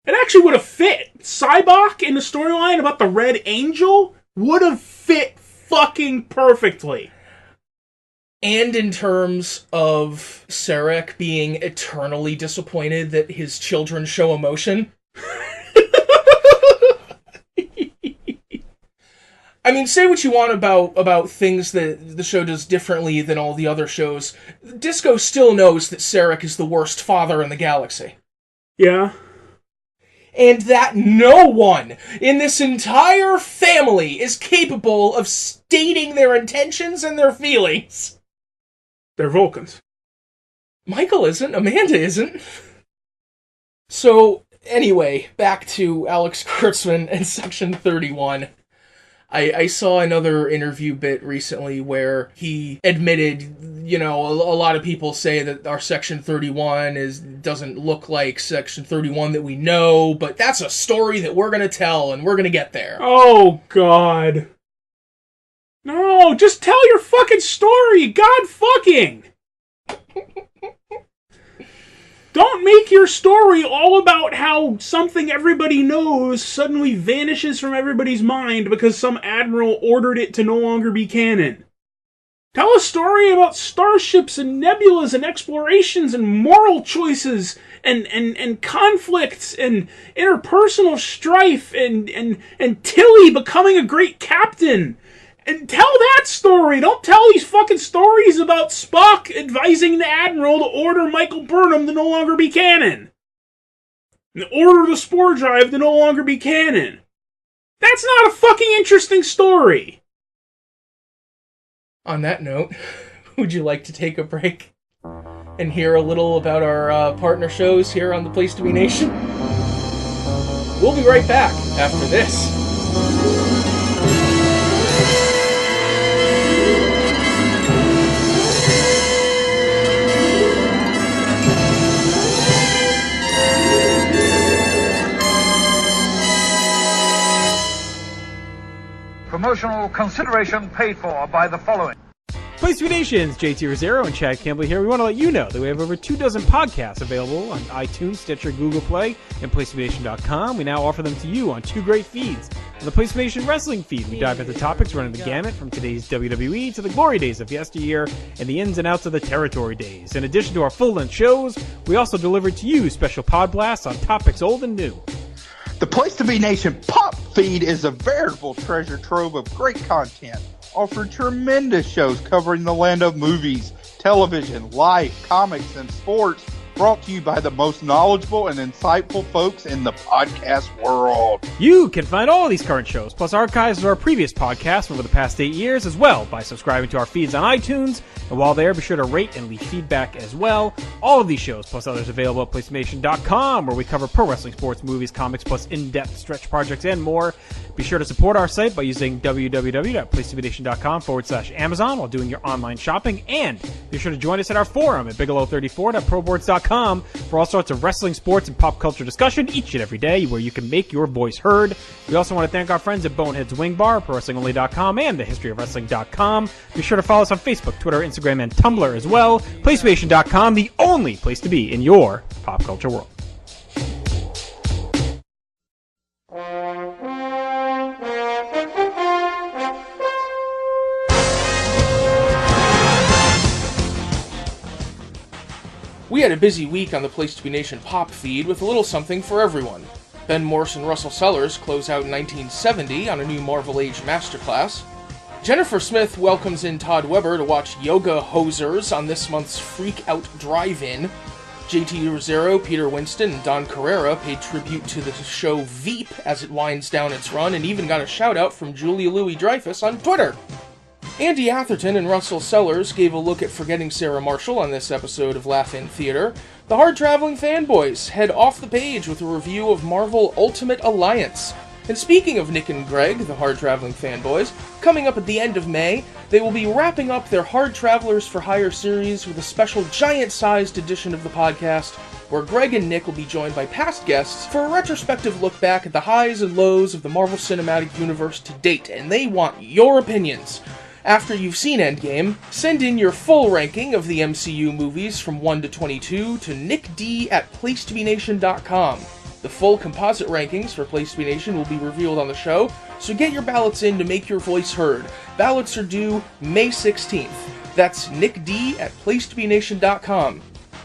It actually would have fit. Cybok in the storyline about the Red Angel would have fit fucking perfectly. And in terms of Sarek being eternally disappointed that his children show emotion. I mean, say what you want about things that the show does differently than all the other shows. Disco still knows that Sarek is the worst father in the galaxy. Yeah. And that no one in this entire family is capable of stating their intentions and their feelings. They're Vulcans. Michael isn't. Amanda isn't. So, anyway, back to Alex Kurtzman and Section 31. I saw another interview bit recently where he admitted, you know, a lot of people say that our Section 31 doesn't look like Section 31 that we know, but that's a story that we're going to tell, and we're going to get there. Oh, God. No, just tell your fucking story, God fucking! Don't make your story all about how something everybody knows suddenly vanishes from everybody's mind because some admiral ordered it to no longer be canon. Tell a story about starships and nebulas and explorations and moral choices and conflicts and interpersonal strife and Tilly becoming a great captain. And tell that story! Don't tell these fucking stories about Spock advising the Admiral to order Michael Burnham to no longer be canon. And order the spore drive to no longer be canon. That's not a fucking interesting story! On that note, would you like to take a break and hear a little about our partner shows here on the Place to Be Nation? We'll be right back after this. Promotional consideration paid for by the following. Place to Be Nation's JT Rosero and Chad Campbell here. We want to let you know that we have over 24 podcasts available on iTunes, Stitcher, Google Play, and PlaceToBeNation.com. We now offer them to you on 2 great feeds. On the Place to Be Nation Wrestling feed, we dive into topics running the gamut from today's WWE to the glory days of yesteryear and the ins and outs of the territory days. In addition to our full-length shows, we also deliver to you special pod blasts on topics old and new. The Place to Be Nation Pop feed is a veritable treasure trove of great content, offering tremendous shows covering the land of movies, television, life, comics, and sports, brought to you by the most knowledgeable and insightful folks in the podcast world. You can find all of these current shows, plus archives of our previous podcasts from over the past 8 years as well, by subscribing to our feeds on iTunes. And while there, be sure to rate and leave feedback as well. All of these shows, plus others, available at PlaceToBeNation.com, where we cover pro wrestling, sports, movies, comics, plus in-depth stretch projects and more. Be sure to support our site by using www.placetobenation.com/Amazon while doing your online shopping. And be sure to join us at our forum at bigelow34.proboards.com for all sorts of wrestling, sports, and pop culture discussion each and every day, where you can make your voice heard. We also want to thank our friends at Bonehead's Wing Bar, ProWrestlingOnly.com, and TheHistoryOfWrestling.com. Be sure to follow us on Facebook, Twitter, Instagram, and Tumblr as well. PlaceToBeNation.com, the only place to be in your pop culture world. We had a busy week on the Place to Be Nation Pop feed with a little something for everyone. Ben Morse and Russell Sellers close out 1970 on a new Marvel Age masterclass. Jennifer Smith welcomes in Todd Weber to watch Yoga Hosers on this month's Freak Out Drive-In. JT Rosero, Peter Winston, and Don Carrera paid tribute to the show Veep as it winds down its run, and even got a shout-out from Julia Louis-Dreyfus on Twitter. Andy Atherton and Russell Sellers gave a look at Forgetting Sarah Marshall on this episode of Laugh-In Theater. The hard-traveling fanboys head off the page with a review of Marvel Ultimate Alliance. And speaking of Nick and Greg, the hard-traveling fanboys, coming up at the end of May, they will be wrapping up their Hard Travelers for Hire series with a special giant-sized edition of the podcast, where Greg and Nick will be joined by past guests for a retrospective look back at the highs and lows of the Marvel Cinematic Universe to date, and they want your opinions. After you've seen Endgame, send in your full ranking of the MCU movies from 1 to 22 to nickd@placetobenation.com. The full composite rankings for Place to Be Nation will be revealed on the show, so get your ballots in to make your voice heard. Ballots are due May 16th. That's nickd@placetobenation.com.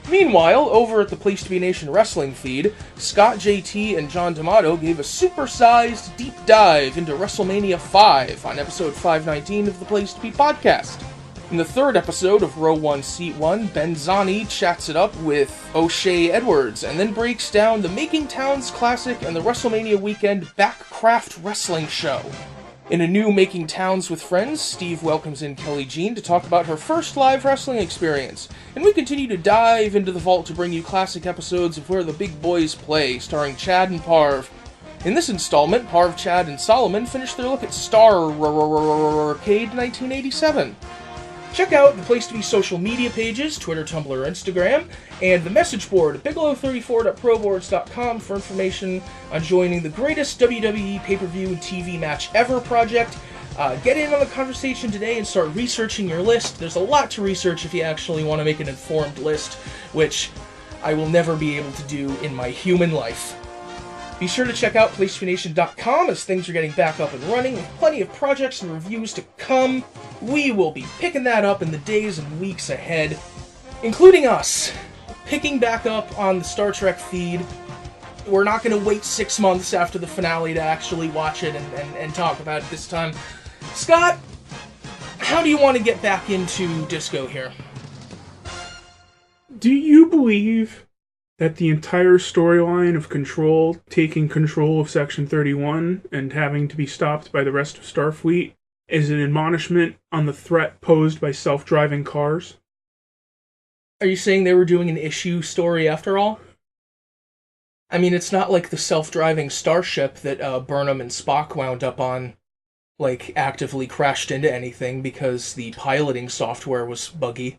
Meanwhile, over at the Place to Be Nation wrestling feed, Scott JT and John D'Amato gave a supersized deep dive into WrestleMania 5 on episode 519 of the Place to Be podcast. In the third episode of Row 1 Seat 1, Ben Zani chats it up with O'Shea Edwards and then breaks down the Making Towns Classic and the WrestleMania Weekend Backcraft Wrestling Show. In a new Making Towns with Friends, Steve welcomes in Kelly Jean to talk about her first live wrestling experience, and we continue to dive into the vault to bring you classic episodes of Where the Big Boys Play, starring Chad and Parv. In this installment, Parv, Chad, and Solomon finish their look at Starrcade 1987. Check out the Place to Be social media pages, Twitter, Tumblr, Instagram, and the message board at bigelow34.proboards.com for information on joining the greatest WWE pay-per-view and TV match ever project. Get in on the conversation today and start researching your list. There's a lot to research if you actually want to make an informed list, which I will never be able to do in my human life. Be sure to check out PlaceToBeNation.com as things are getting back up and running with plenty of projects and reviews to come. We will be picking that up in the days and weeks ahead, including us, picking back up on the Star Trek feed. We're not going to wait 6 months after the finale to actually watch it and talk about it this time. Scott, how do you want to get back into disco here? Do you believe that the entire storyline of Control taking control of Section 31 and having to be stopped by the rest of Starfleet is an admonishment on the threat posed by self-driving cars? Are you saying they were doing an issue story after all? I mean, it's not like the self-driving starship that Burnham and Spock wound up on, like, actively crashed into anything because the piloting software was buggy.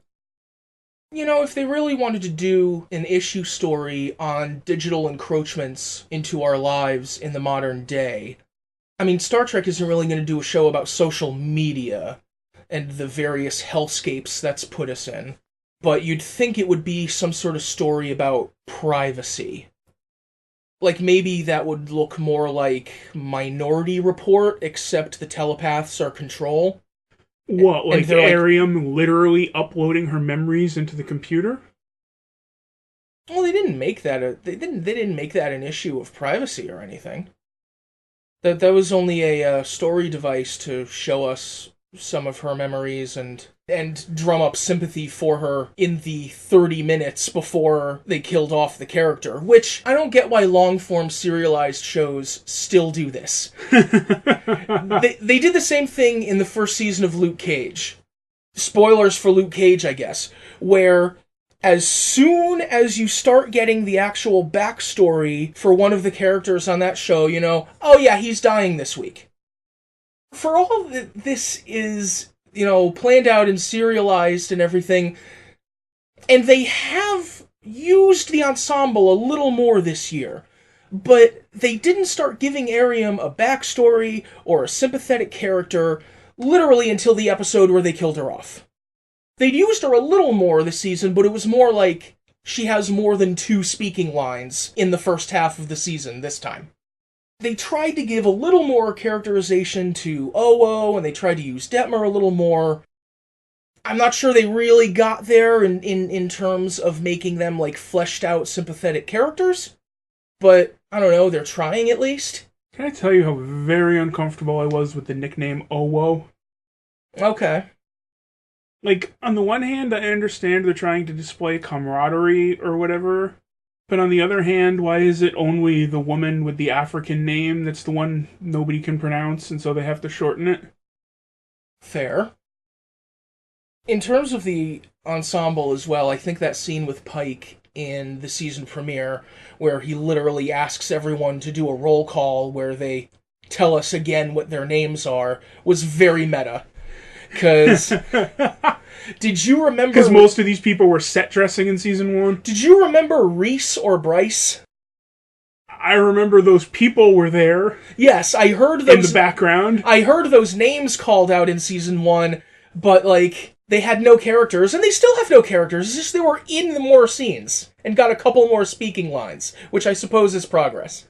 You know, if they really wanted to do an issue story on digital encroachments into our lives in the modern day, I mean, Star Trek isn't really going to do a show about social media and the various hellscapes that's put us in, but you'd think it would be some sort of story about privacy. Like, maybe that would look more like Minority Report, except the telepaths are Control. What, like Ariam literally uploading her memories into the computer? Well, they didn't make that they didn't make that an issue of privacy or anything. That was only a story device to show us some of her memories and drum up sympathy for her in the 30 minutes before they killed off the character, which I don't get why long-form serialized shows still do this. They did the same thing in the first season of Luke Cage. Spoilers for Luke Cage, I guess, where as soon as you start getting the actual backstory for one of the characters on that show, you know, oh yeah, he's dying this week. For all that this is, you know, planned out and serialized and everything, and they have used the ensemble a little more this year, but they didn't start giving Ariam a backstory or a sympathetic character literally until the episode where they killed her off. They'd used her a little more this season, but it was more like she has more than 2 speaking lines in the first half of the season this time. They tried to give a little more characterization to Owo, and they tried to use Detmer a little more. I'm not sure they really got there in terms of making them, like, fleshed out, sympathetic characters, but, I don't know, they're trying at least. Can I tell you how very uncomfortable I was with the nickname Owo? Okay. Like, on the one hand, I understand they're trying to display camaraderie or whatever, but on the other hand, why is it only the woman with the African name that's the one nobody can pronounce, and so they have to shorten it? Fair. In terms of the ensemble as well, I think that scene with Pike in the season premiere, where he literally asks everyone to do a roll call where they tell us again what their names are, was very meta. Because, did you remember... Because most of these people were set dressing in season 1. Did you remember Reese or Bryce? I remember those people were there. Yes, I heard those in the background. I heard those names called out in season 1, but like they had no characters, and they still have no characters. It's just they were in the more scenes and got a couple more speaking lines, which I suppose is progress.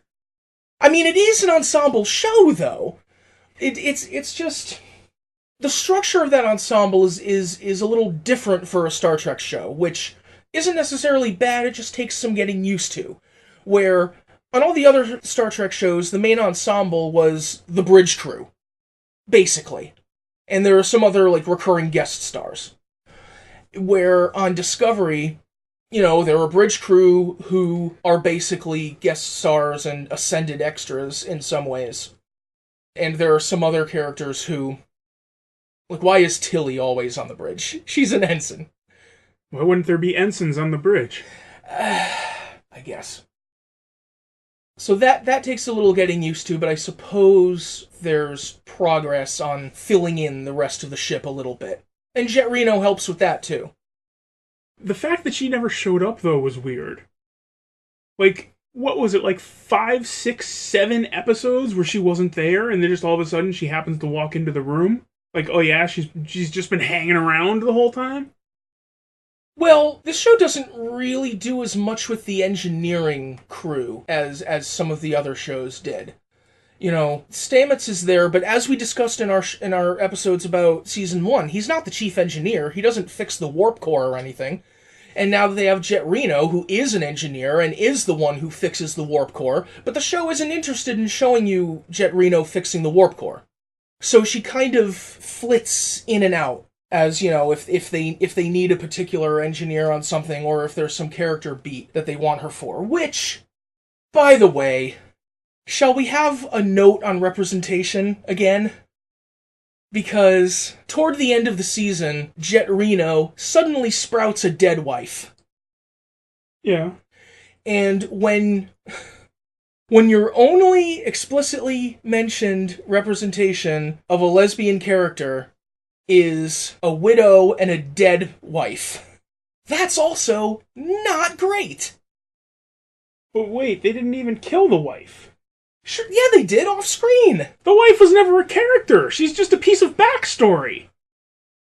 I mean, it is an ensemble show, though. It's just the structure of that ensemble is a little different for a Star Trek show, which isn't necessarily bad. It just takes some getting used to. Where on all the other Star Trek shows, the main ensemble was the bridge crew, basically. And there are some other, like, recurring guest stars. Where on Discovery, you know, there are bridge crew who are basically guest stars and ascended extras in some ways. And there are some other characters who... Like, why is Tilly always on the bridge? She's an ensign. Why wouldn't there be ensigns on the bridge? I guess. So that takes a little getting used to, but I suppose there's progress on filling in the rest of the ship a little bit. And Jet Reno helps with that, too. The fact that she never showed up, though, was weird. Like, what was it, like 5, 6, 7 episodes where she wasn't there, and then just all of a sudden she happens to walk into the room? Like, oh yeah, she's just been hanging around the whole time? Well, this show doesn't really do as much with the engineering crew as some of the other shows did. You know, Stamets is there, but as we discussed in our episodes about Season 1, he's not the chief engineer. He doesn't fix the warp core or anything. And now they have Jet Reno, who is an engineer and is the one who fixes the warp core, but the show isn't interested in showing you Jet Reno fixing the warp core. So she kind of flits in and out. As, you know, if they need a particular engineer on something, or if there's some character beat that they want her for. Which, by the way, shall we have a note on representation again? Because toward the end of the season, Jet Reno suddenly sprouts a dead wife. Yeah. And when your only explicitly mentioned representation of a lesbian character is a widow and a dead wife, that's also not great. But wait, they didn't even kill the wife. Sure, yeah, they did, off screen. The wife was never a character. She's just a piece of backstory.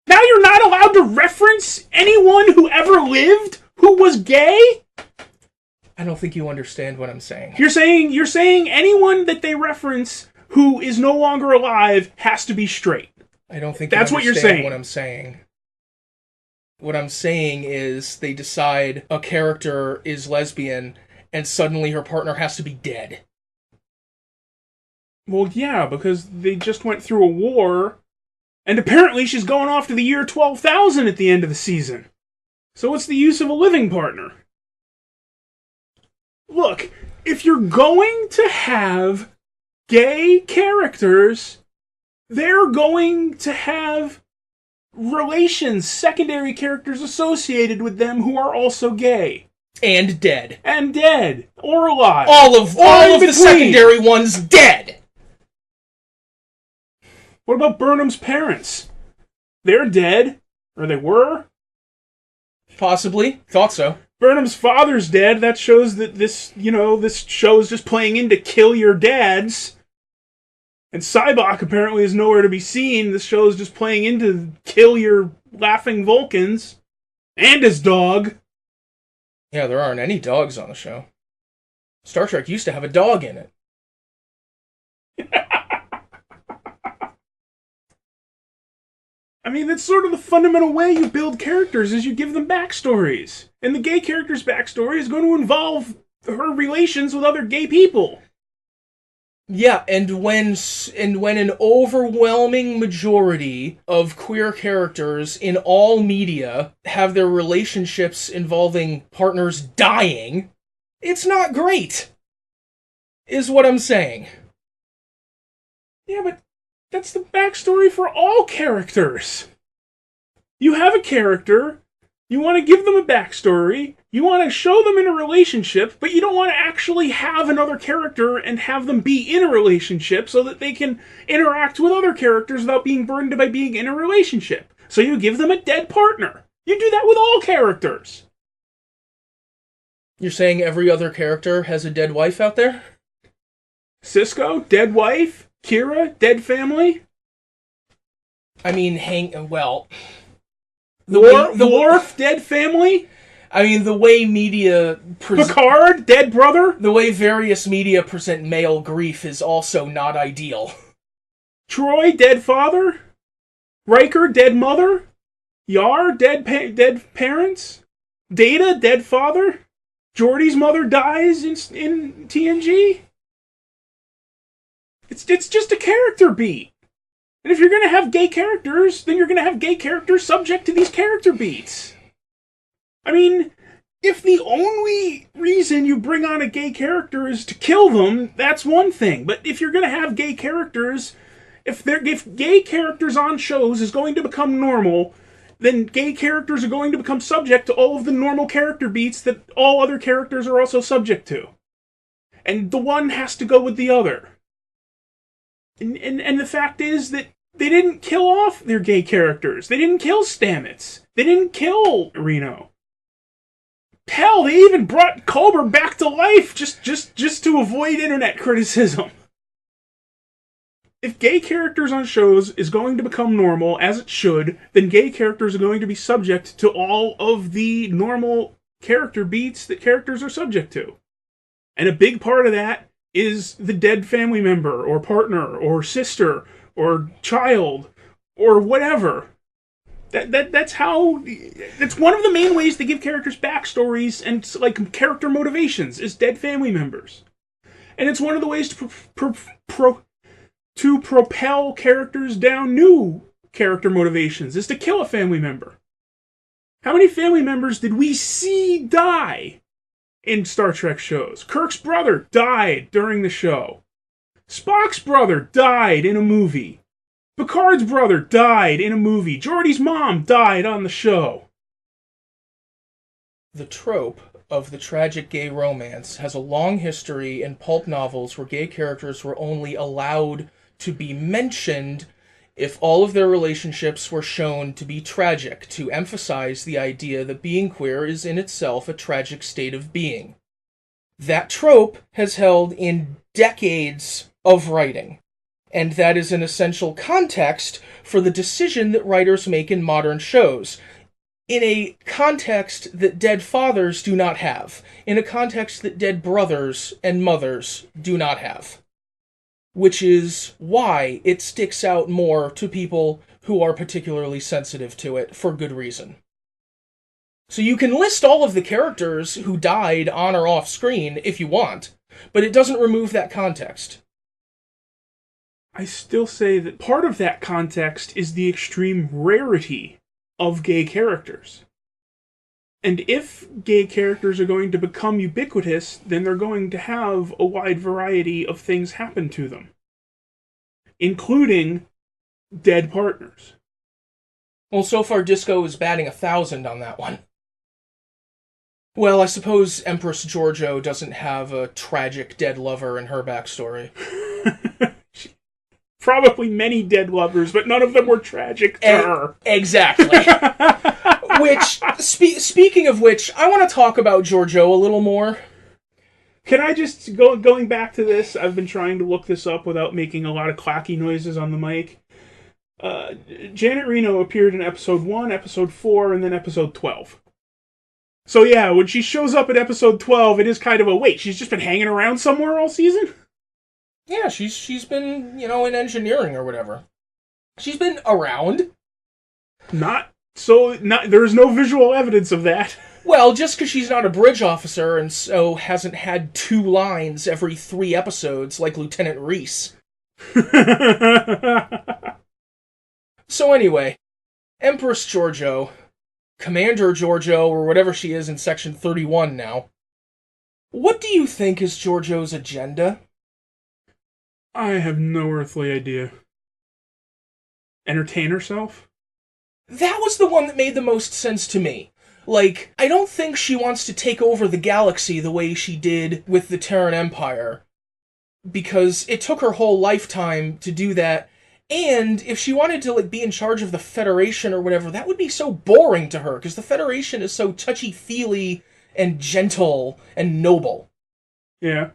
Now you're not allowed to reference anyone who ever lived who was gay? I don't think you understand what I'm saying. You're saying anyone that they reference who is no longer alive has to be straight. I don't think that's what you're saying. What I'm saying. What I'm saying is they decide a character is lesbian and suddenly her partner has to be dead. Well, yeah, because they just went through a war, and apparently she's going off to the year 12,000 at the end of the season. So what's the use of a living partner? Look, if you're going to have gay characters, they're going to have relations, secondary characters associated with them who are also gay. And dead. And dead. Or alive. All of the secondary ones dead. What about Burnham's parents? They're dead. Or they were? Possibly. Thought so. Burnham's father's dead. That shows that this show is just playing in to kill your dads. And Cybok apparently is nowhere to be seen. This show is just playing in to kill your laughing Vulcans. And his dog. Yeah, there aren't any dogs on the show. Star Trek used to have a dog in it. I mean, that's sort of the fundamental way you build characters, is you give them backstories. And the gay character's backstory is going to involve her relations with other gay people. Yeah, and when an overwhelming majority of queer characters in all media have their relationships involving partners dying, it's not great, is what I'm saying. Yeah, but that's the backstory for all characters. You have a character, you want to give them a backstory, you want to show them in a relationship, but you don't want to actually have another character and have them be in a relationship so that they can interact with other characters without being burdened by being in a relationship. So you give them a dead partner. You do that with all characters. You're saying every other character has a dead wife out there? Cisco, dead wife. Kira, dead family. I mean, Worf, dead family. I mean, the way media... Picard, dead brother. The way various media present male grief is also not ideal. Troy, dead father. Riker, dead mother. Yar, dead parents. Data, dead father. Geordi's mother dies in TNG. It's just a character beat. And if you're going to have gay characters, then you're going to have gay characters subject to these character beats. I mean, if the only reason you bring on a gay character is to kill them, that's one thing. But if you're going to have gay characters, if gay characters on shows is going to become normal, then gay characters are going to become subject to all of the normal character beats that all other characters are also subject to. And the one has to go with the other. And the fact is that they didn't kill off their gay characters. They didn't kill Stamets. They didn't kill Reno. Hell, they even brought Culber back to life just to avoid internet criticism. If gay characters on shows is going to become normal, as it should, then gay characters are going to be subject to all of the normal character beats that characters are subject to. And a big part of that is the dead family member, or partner, or sister, or child, or whatever. That's one of the main ways to give characters backstories and like character motivations is dead family members. And it's one of the ways to propel characters down new character motivations is to kill a family member. How many family members did we see die in Star Trek shows? Kirk's brother died during the show. Spock's brother died in a movie. Picard's brother died in a movie. Geordi's mom died on the show. The trope of the tragic gay romance has a long history in pulp novels where gay characters were only allowed to be mentioned if all of their relationships were shown to be tragic, to emphasize the idea that being queer is in itself a tragic state of being. That trope has held in decades of writing, and that is an essential context for the decision that writers make in modern shows, in a context that dead fathers do not have, in a context that dead brothers and mothers do not have. Which is why it sticks out more to people who are particularly sensitive to it, for good reason. So you can list all of the characters who died on or off screen if you want, but it doesn't remove that context. I still say that part of that context is the extreme rarity of gay characters. And if gay characters are going to become ubiquitous, then they're going to have a wide variety of things happen to them. Including dead partners. Well, so far Disco is batting 1,000 on that one. Well, I suppose Empress Giorgio doesn't have a tragic dead lover in her backstory. Probably many dead lovers, but none of them were tragic to her. Exactly. Which, speaking of which, I want to talk about Giorgio a little more. Can I just, going back to this, I've been trying to look this up without making a lot of clacky noises on the mic. Janet Reno appeared in episode 1, episode 4, and then episode 12. So yeah, when she shows up in episode 12, it is kind of a, wait, she's just been hanging around somewhere all season? Yeah, she's been, in engineering or whatever. She's been around. There's no visual evidence of that. Well, just because she's not a bridge officer and so hasn't had 2 lines every 3 episodes like Lieutenant Reese. So anyway, Empress Giorgio, Commander Giorgio, or whatever she is in Section 31 now. What do you think is Giorgio's agenda? I have no earthly idea. Entertain herself? That was the one that made the most sense to me. Like, I don't think she wants to take over the galaxy the way she did with the Terran Empire, because it took her whole lifetime to do that, and if she wanted to be in charge of the Federation or whatever, that would be so boring to her, because the Federation is so touchy-feely and gentle and noble. Yeah.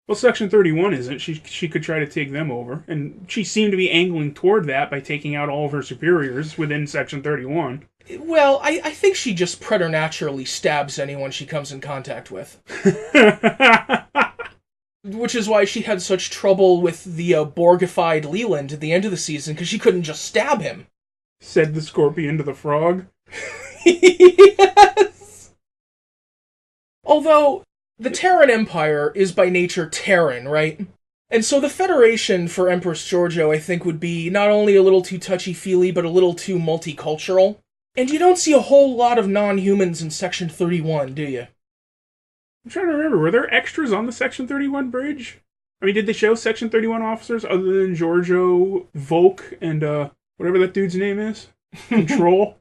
Well, Section 31 isn't. She could try to take them over. And she seemed to be angling toward that by taking out all of her superiors within Section 31. Well, I think she just preternaturally stabs anyone she comes in contact with. Which is why she had such trouble with the Borgified Leland at the end of the season, because she couldn't just stab him. Said the scorpion to the frog. Yes! Although, the Terran Empire is by nature Terran, right? And so the Federation for Empress Giorgio, I think, would be not only a little too touchy-feely, but a little too multicultural. And you don't see a whole lot of non-humans in Section 31, do you? I'm trying to remember, were there extras on the Section 31 bridge? I mean, did they show Section 31 officers other than Giorgio, Volk, and whatever that dude's name is? Control?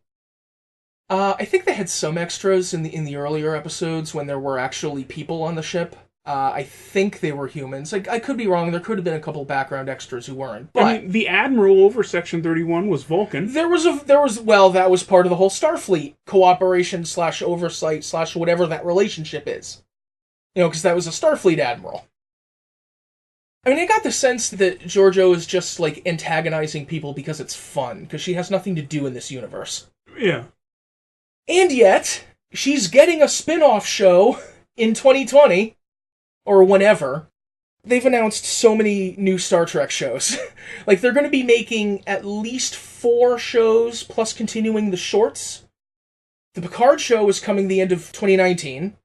I think they had some extras in the earlier episodes when there were actually people on the ship. I think they were humans. I could be wrong. There could have been a couple background extras who weren't. But I mean, the admiral over Section 31 was Vulcan. That was part of the whole Starfleet cooperation / oversight / whatever that relationship is. You know, because that was a Starfleet admiral. I mean, I got the sense that Giorgio is just, like, antagonizing people because it's fun, because she has nothing to do in this universe. Yeah. And yet, she's getting a spin-off show in 2020, or whenever. They've announced so many new Star Trek shows. Like, they're going to be making at least 4 shows, plus continuing the shorts. The Picard show is coming the end of 2019.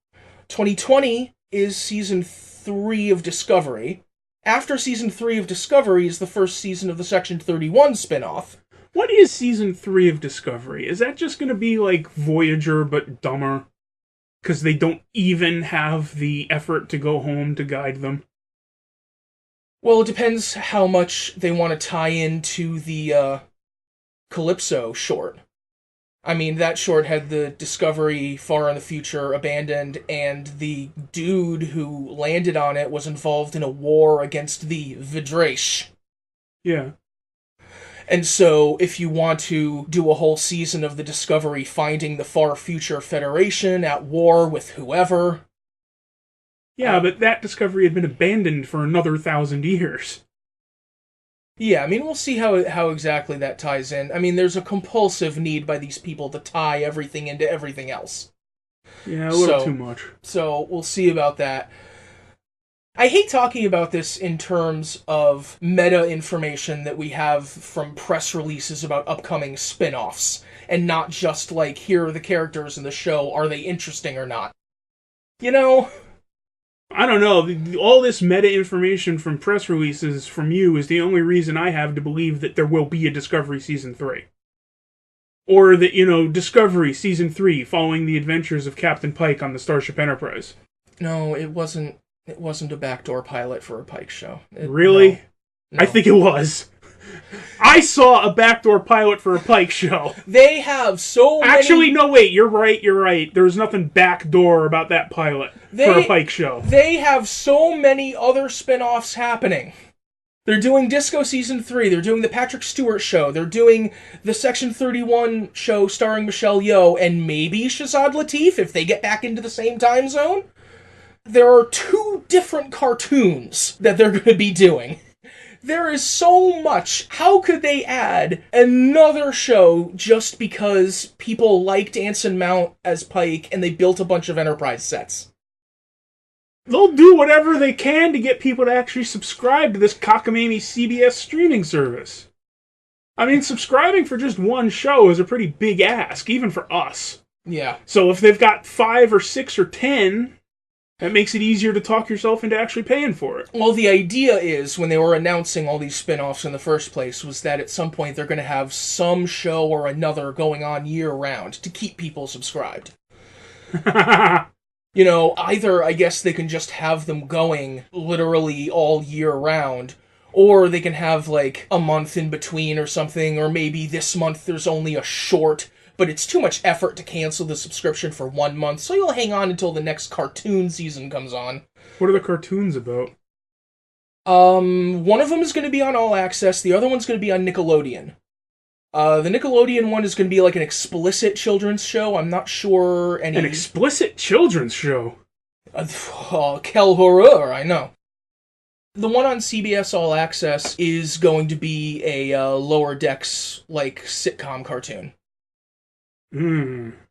2020 is Season 3 of Discovery. After Season 3 of Discovery is the first season of the Section 31 spin-off. What is Season 3 of Discovery? Is that just going to be like Voyager, but dumber? Because they don't even have the effort to go home to guide them? Well, it depends how much they want to tie into the Calypso short. I mean, that short had the Discovery far in the future abandoned, and the dude who landed on it was involved in a war against the Vidrash. Yeah. And so, if you want to do a whole season of the Discovery finding the far future Federation at war with whoever... Yeah, but that Discovery had been abandoned for another 1,000 years. Yeah, I mean, we'll see how exactly that ties in. I mean, there's a compulsive need by these people to tie everything into everything else. Yeah, a little too much. So, we'll see about that. I hate talking about this in terms of meta information that we have from press releases about upcoming spin-offs, and not just like, here are the characters in the show, are they interesting or not? You know... I don't know. All this meta information from press releases from you is the only reason I have to believe that there will be a Discovery Season 3. Or that, Discovery Season 3 following the adventures of Captain Pike on the Starship Enterprise. No, it wasn't a backdoor pilot for a Pike show. Really? No. I think it was. I saw a backdoor pilot for a Pike show. They have so many... Actually, no, wait, you're right. There was nothing backdoor about that pilot for a Pike show. They have so many other spin-offs happening. They're doing Disco Season 3, they're doing the Patrick Stewart show, they're doing the Section 31 show starring Michelle Yeoh, and maybe Shazad Latif if they get back into the same time zone. There are 2 different cartoons that they're going to be doing. There is so much. How could they add another show just because people liked Anson Mount as Pike and they built a bunch of Enterprise sets? They'll do whatever they can to get people to actually subscribe to this cockamamie CBS streaming service. I mean, subscribing for just one show is a pretty big ask, even for us. Yeah. So if they've got 5 or 6 or 10... that makes it easier to talk yourself into actually paying for it. Well, the idea is, when they were announcing all these spin-offs in the first place, was that at some point they're going to have some show or another going on year-round to keep people subscribed. Either, I guess, they can just have them going literally all year-round, or they can have, like, a month in between or something, or maybe this month there's only a short... but it's too much effort to cancel the subscription for 1 month, so you'll hang on until the next cartoon season comes on. What are the cartoons about? One of them is going to be on All Access, the other one's going to be on Nickelodeon. The Nickelodeon one is going to be like an explicit children's show. I'm not sure any... An explicit children's show? Quel horror, I know. The one on CBS All Access is going to be a Lower Decks, like, sitcom cartoon.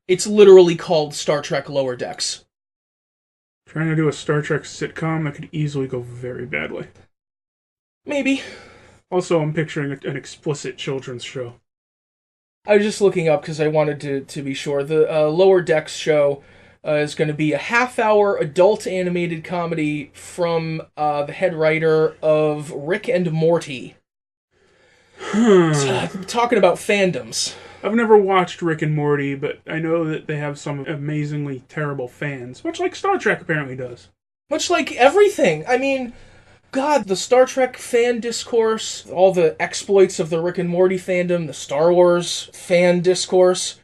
It's literally called Star Trek Lower Decks. Trying to do a Star Trek sitcom that could easily go very badly. Maybe. Also, I'm picturing an explicit children's show. I was just looking up because I wanted to be sure. The Lower Decks show is going to be a half-hour adult animated comedy from the head writer of Rick and Morty. Talking about fandoms. I've never watched Rick and Morty, but I know that they have some amazingly terrible fans, much like Star Trek apparently does. Much like everything. I mean, God, the Star Trek fan discourse, all the exploits of the Rick and Morty fandom, the Star Wars fan discourse.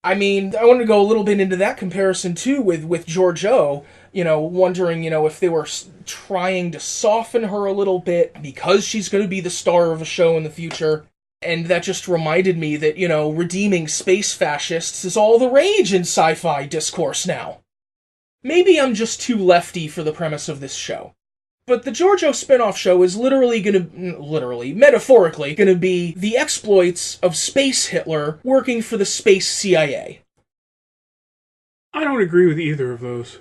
I mean, I wanted to go a little bit into that comparison, too, with Georgiou, wondering, if they were trying to soften her a little bit because she's going to be the star of a show in the future. And that just reminded me that, redeeming space fascists is all the rage in sci-fi discourse now. Maybe I'm just too lefty for the premise of this show. But the Georgiou spinoff show is metaphorically gonna be the exploits of Space Hitler working for the Space CIA. I don't agree with either of those.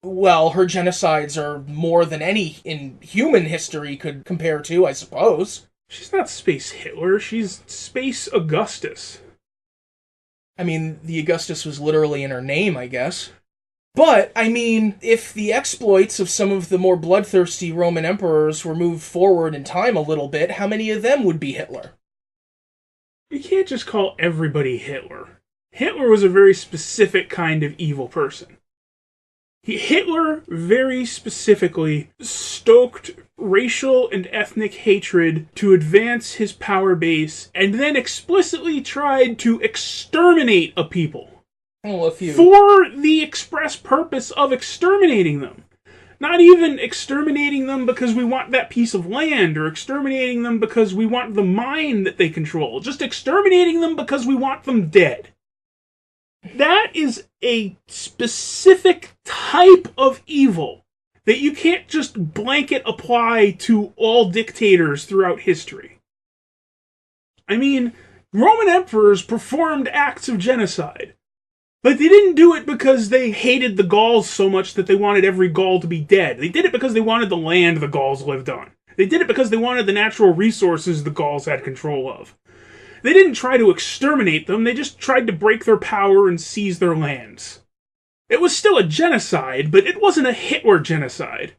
Well, her genocides are more than any in human history could compare to, I suppose. She's not Space Hitler, she's Space Augustus. I mean, the Augustus was literally in her name, I guess. But, I mean, if the exploits of some of the more bloodthirsty Roman emperors were moved forward in time a little bit, how many of them would be Hitler? You can't just call everybody Hitler. Hitler was a very specific kind of evil person. Hitler very specifically stoked racial and ethnic hatred to advance his power base, and then explicitly tried to exterminate a people. Oh, a few. For the express purpose of exterminating them. Not even exterminating them because we want that piece of land, or exterminating them because we want the mine that they control. Just exterminating them because we want them dead. That is a specific type of evil that you can't just blanket apply to all dictators throughout history. I mean, Roman emperors performed acts of genocide. But they didn't do it because they hated the Gauls so much that they wanted every Gaul to be dead. They did it because they wanted the land the Gauls lived on. They did it because they wanted the natural resources the Gauls had control of. They didn't try to exterminate them, they just tried to break their power and seize their lands. It was still a genocide, but it wasn't a Hitler genocide.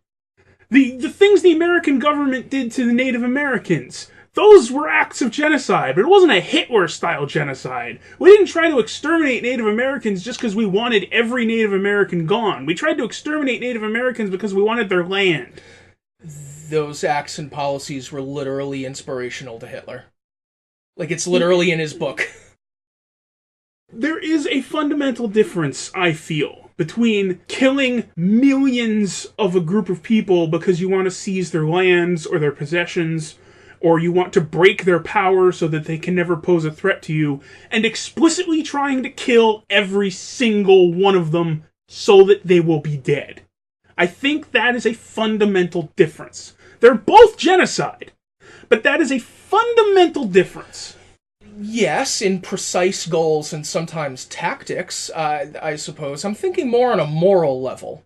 The things the American government did to the Native Americans, those were acts of genocide, but it wasn't a Hitler-style genocide. We didn't try to exterminate Native Americans just because we wanted every Native American gone. We tried to exterminate Native Americans because we wanted their land. Those acts and policies were literally inspirational to Hitler. Like, it's literally in his book. There is a fundamental difference, I feel, between killing millions of a group of people because you want to seize their lands or their possessions, or you want to break their power so that they can never pose a threat to you, and explicitly trying to kill every single one of them so that they will be dead. I think that is a fundamental difference. They're both genocide, but that is a fundamental difference. Yes, in precise goals and sometimes tactics, I suppose. I'm thinking more on a moral level.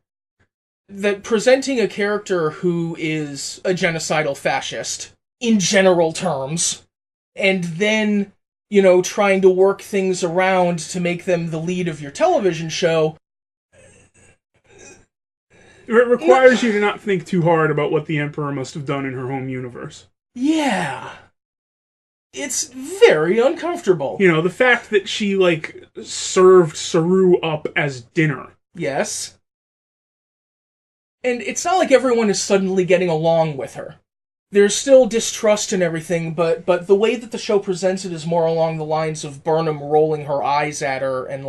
That presenting a character who is a genocidal fascist, in general terms, and then, trying to work things around to make them the lead of your television show. It requires you to not think too hard about what the Emperor must have done in her home universe. Yeah. It's very uncomfortable. The fact that she, served Saru up as dinner. Yes. And it's not like everyone is suddenly getting along with her. There's still distrust and everything, but the way that the show presents it is more along the lines of Burnham rolling her eyes at her and,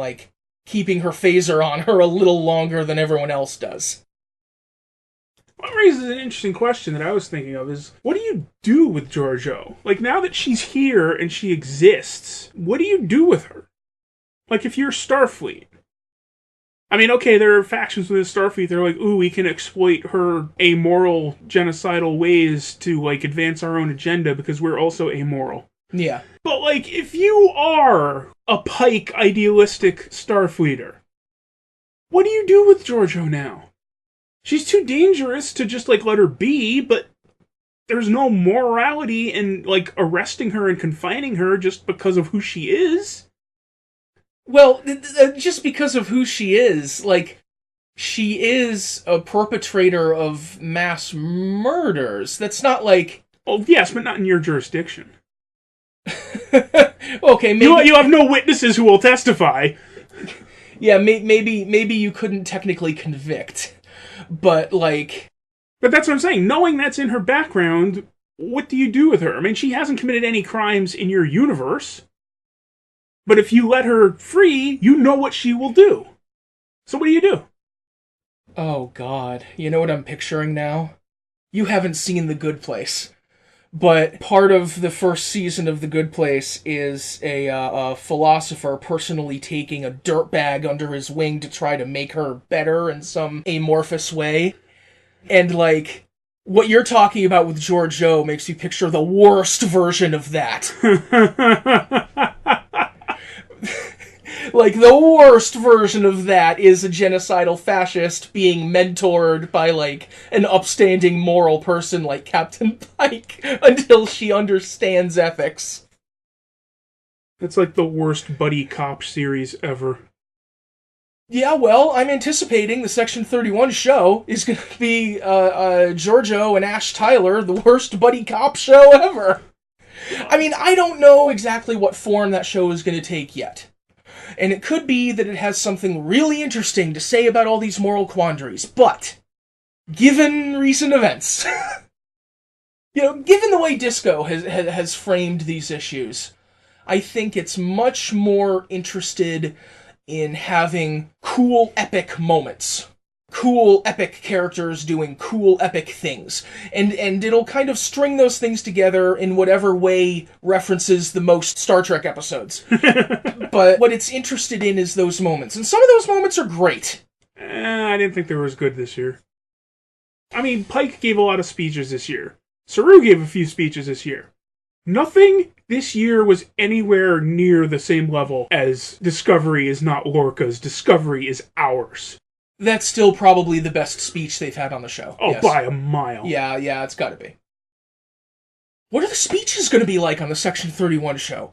keeping her phaser on her a little longer than everyone else does. What raises an interesting question that I was thinking of is, what do you do with Georgiou? Like, now that she's here and she exists, what do you do with her? Like, if you're Starfleet. I mean, okay, there are factions within Starfleet that are like, ooh, we can exploit her amoral, genocidal ways to, like, advance our own agenda because we're also amoral. Yeah. But, like, if you are a Pike idealistic Starfleeter, what do you do with Georgiou now? She's too dangerous to just, like, let her be, but there's no morality in, like, arresting her and confining her just because of who she is. Well, just because of who she is, like, she is a perpetrator of mass murders. That's not like... Oh, yes, but not in your jurisdiction. Okay, maybe... You have no witnesses who will testify. Yeah, maybe you couldn't technically convict. But, like... But that's what I'm saying. Knowing that's in her background, what do you do with her? I mean, she hasn't committed any crimes in your universe. But if you let her free, you know what she will do. So what do you do? Oh, God. You know what I'm picturing now? You haven't seen The Good Place. But part of the first season of The Good Place is a philosopher personally taking a dirtbag under his wing to try to make her better in some amorphous way. And, like, what you're talking about with Georgiou makes me picture the worst version of that. Like, the worst version of that is a genocidal fascist being mentored by, like, an upstanding moral person like Captain Pike until she understands ethics. That's like the worst buddy cop series ever. Yeah, well, I'm anticipating the Section 31 show is going to be Georgiou and Ash Tyler, the worst buddy cop show ever. I mean, I don't know exactly what form that show is going to take yet. And it could be that it has something really interesting to say about all these moral quandaries, but given recent events, given the way Disco has framed these issues, I think it's much more interested in having cool, epic moments. Cool, epic characters doing cool, epic things. And it'll kind of string those things together in whatever way references the most Star Trek episodes. But what it's interested in is those moments. And some of those moments are great. I didn't think they were as good this year. I mean, Pike gave a lot of speeches this year. Saru gave a few speeches this year. Nothing this year was anywhere near the same level as Discovery is not Lorca's, Discovery is ours. That's still probably the best speech they've had on the show. Oh, yes. By a mile. Yeah, it's gotta be. What are the speeches gonna be like on the Section 31 show?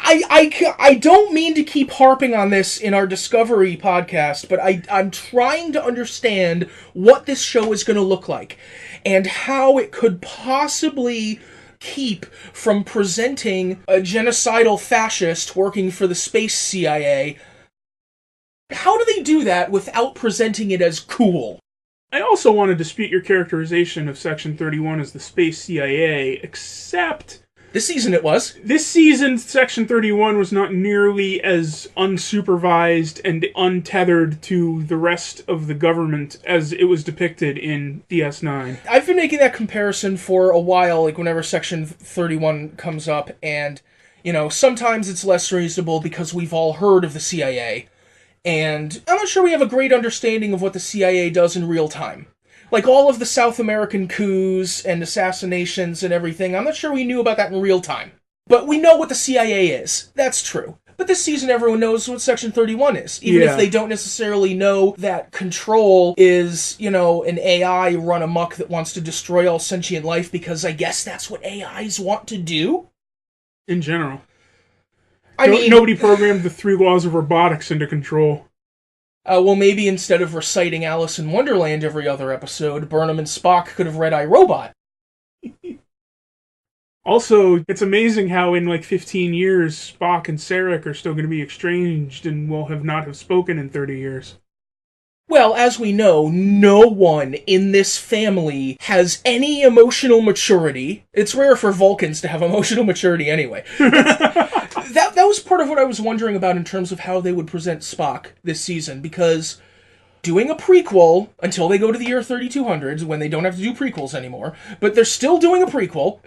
I don't mean to keep harping on this in our Discovery podcast, but I'm trying to understand what this show is gonna look like, and how it could possibly keep from presenting a genocidal fascist working for the space CIA. How do they do that without presenting it as cool? I also want to dispute your characterization of Section 31 as the space CIA, except... This season it was. This season, Section 31 was not nearly as unsupervised and untethered to the rest of the government as it was depicted in DS9. I've been making that comparison for a while, like whenever Section 31 comes up, and, sometimes it's less reasonable because we've all heard of the CIA. And I'm not sure we have a great understanding of what the CIA does in real time. Like all of the South American coups and assassinations and everything, I'm not sure we knew about that in real time. But we know what the CIA is. That's true. But this season everyone knows what Section 31 is. Even if they don't necessarily know that Control is, an AI run amok that wants to destroy all sentient life, because I guess that's what AIs want to do? In general. Nobody programmed the 3 laws of robotics into Control. Well, maybe instead of reciting Alice in Wonderland every other episode, Burnham and Spock could have read iRobot. Also, it's amazing how in 15 years, Spock and Sarek are still going to be estranged and will not have spoken in 30 years. Well, as we know, no one in this family has any emotional maturity. It's rare for Vulcans to have emotional maturity anyway. That was part of what I was wondering about in terms of how they would present Spock this season, because doing a prequel until they go to the year 3200, when they don't have to do prequels anymore, but they're still doing a prequel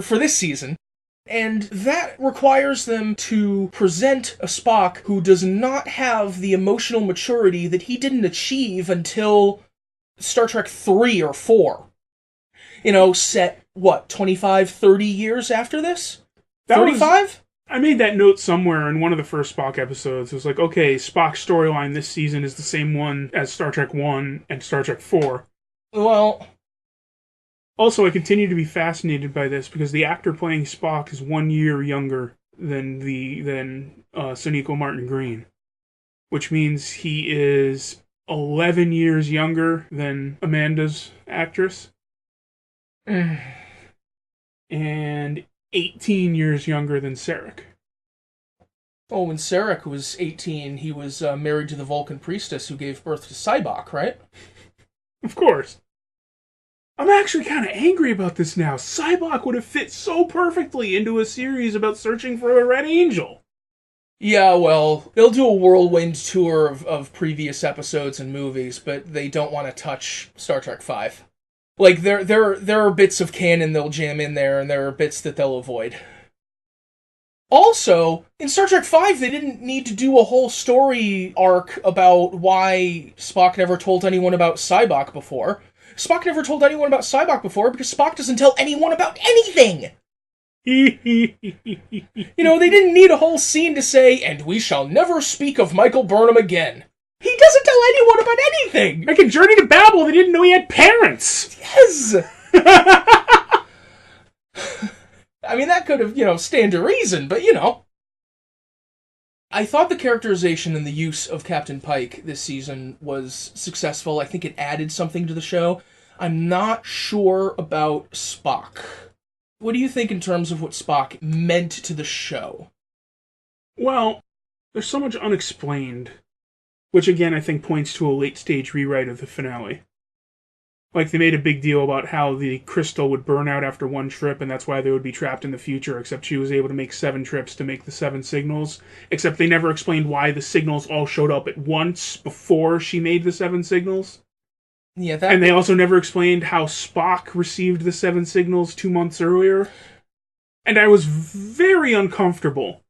for this season. And that requires them to present a Spock who does not have the emotional maturity that he didn't achieve until Star Trek 3 or 4. You know, set, 25, 30 years after this? 35? I made that note somewhere in one of the first Spock episodes. It was like, okay, Spock's storyline this season is the same one as Star Trek 1 and Star Trek 4. Well... Also, I continue to be fascinated by this because the actor playing Spock is 1 year younger than Sonequa Martin Green, which means he is 11 years younger than Amanda's actress, and 18 years younger than Sarek. Oh, when Sarek was 18, he was married to the Vulcan priestess who gave birth to Sybok, right? Of course. I'm actually kind of angry about this now. Sybok would have fit so perfectly into a series about searching for a Red Angel. Yeah, well, they'll do a whirlwind tour of previous episodes and movies, but they don't want to touch Star Trek V. Like, there are bits of canon they'll jam in there, and there are bits that they'll avoid. Also, in Star Trek V, they didn't need to do a whole story arc about why Spock never told anyone about Sybok before. Spock never told anyone about Sybok before because Spock doesn't tell anyone about anything! You know, they didn't need a whole scene to say, and we shall never speak of Michael Burnham again. He doesn't tell anyone about anything! Like a Journey to Babel, they didn't know he had parents! Yes! I mean, that could have, stand to reason, but, I thought the characterization and the use of Captain Pike this season was successful. I think it added something to the show. I'm not sure about Spock. What do you think in terms of what Spock meant to the show? Well, there's so much unexplained, which again I think points to a late-stage rewrite of the finale. Like, they made a big deal about how the crystal would burn out after one trip, and that's why they would be trapped in the future, except she was able to make 7 trips to make the 7 signals. Except they never explained why the signals all showed up at once before she made the 7 signals. Yeah, and they also never explained how Spock received the 7 signals 2 months earlier. And I was very uncomfortable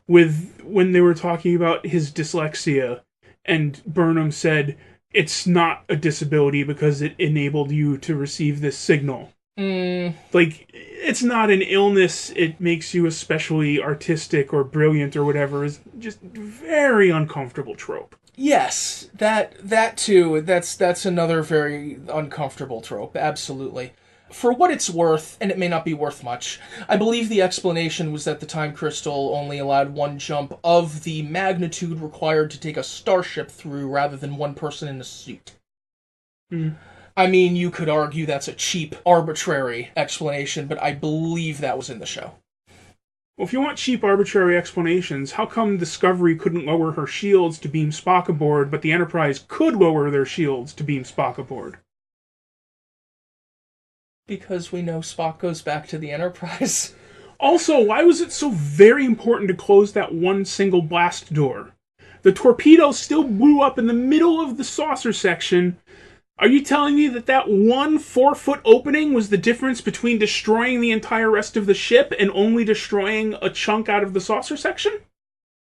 with when they were talking about his dyslexia, and Burnham said, it's not a disability because it enabled you to receive this signal. Like, it's not an illness, it makes you especially artistic or brilliant or whatever. Is just very uncomfortable trope. Yes, that too, that's another very uncomfortable trope, absolutely. For what it's worth, and it may not be worth much, I believe the explanation was that the time crystal only allowed one jump of the magnitude required to take a starship through rather than one person in a suit. I mean, you could argue that's a cheap, arbitrary explanation, but I believe that was in the show. Well, if you want cheap, arbitrary explanations, how come Discovery couldn't lower her shields to beam Spock aboard, but the Enterprise could lower their shields to beam Spock aboard? Because we know Spock goes back to the Enterprise. Also, why was it so very important to close that one single blast door? The torpedo still blew up in the middle of the saucer section. Are you telling me that one 4-foot opening was the difference between destroying the entire rest of the ship and only destroying a chunk out of the saucer section?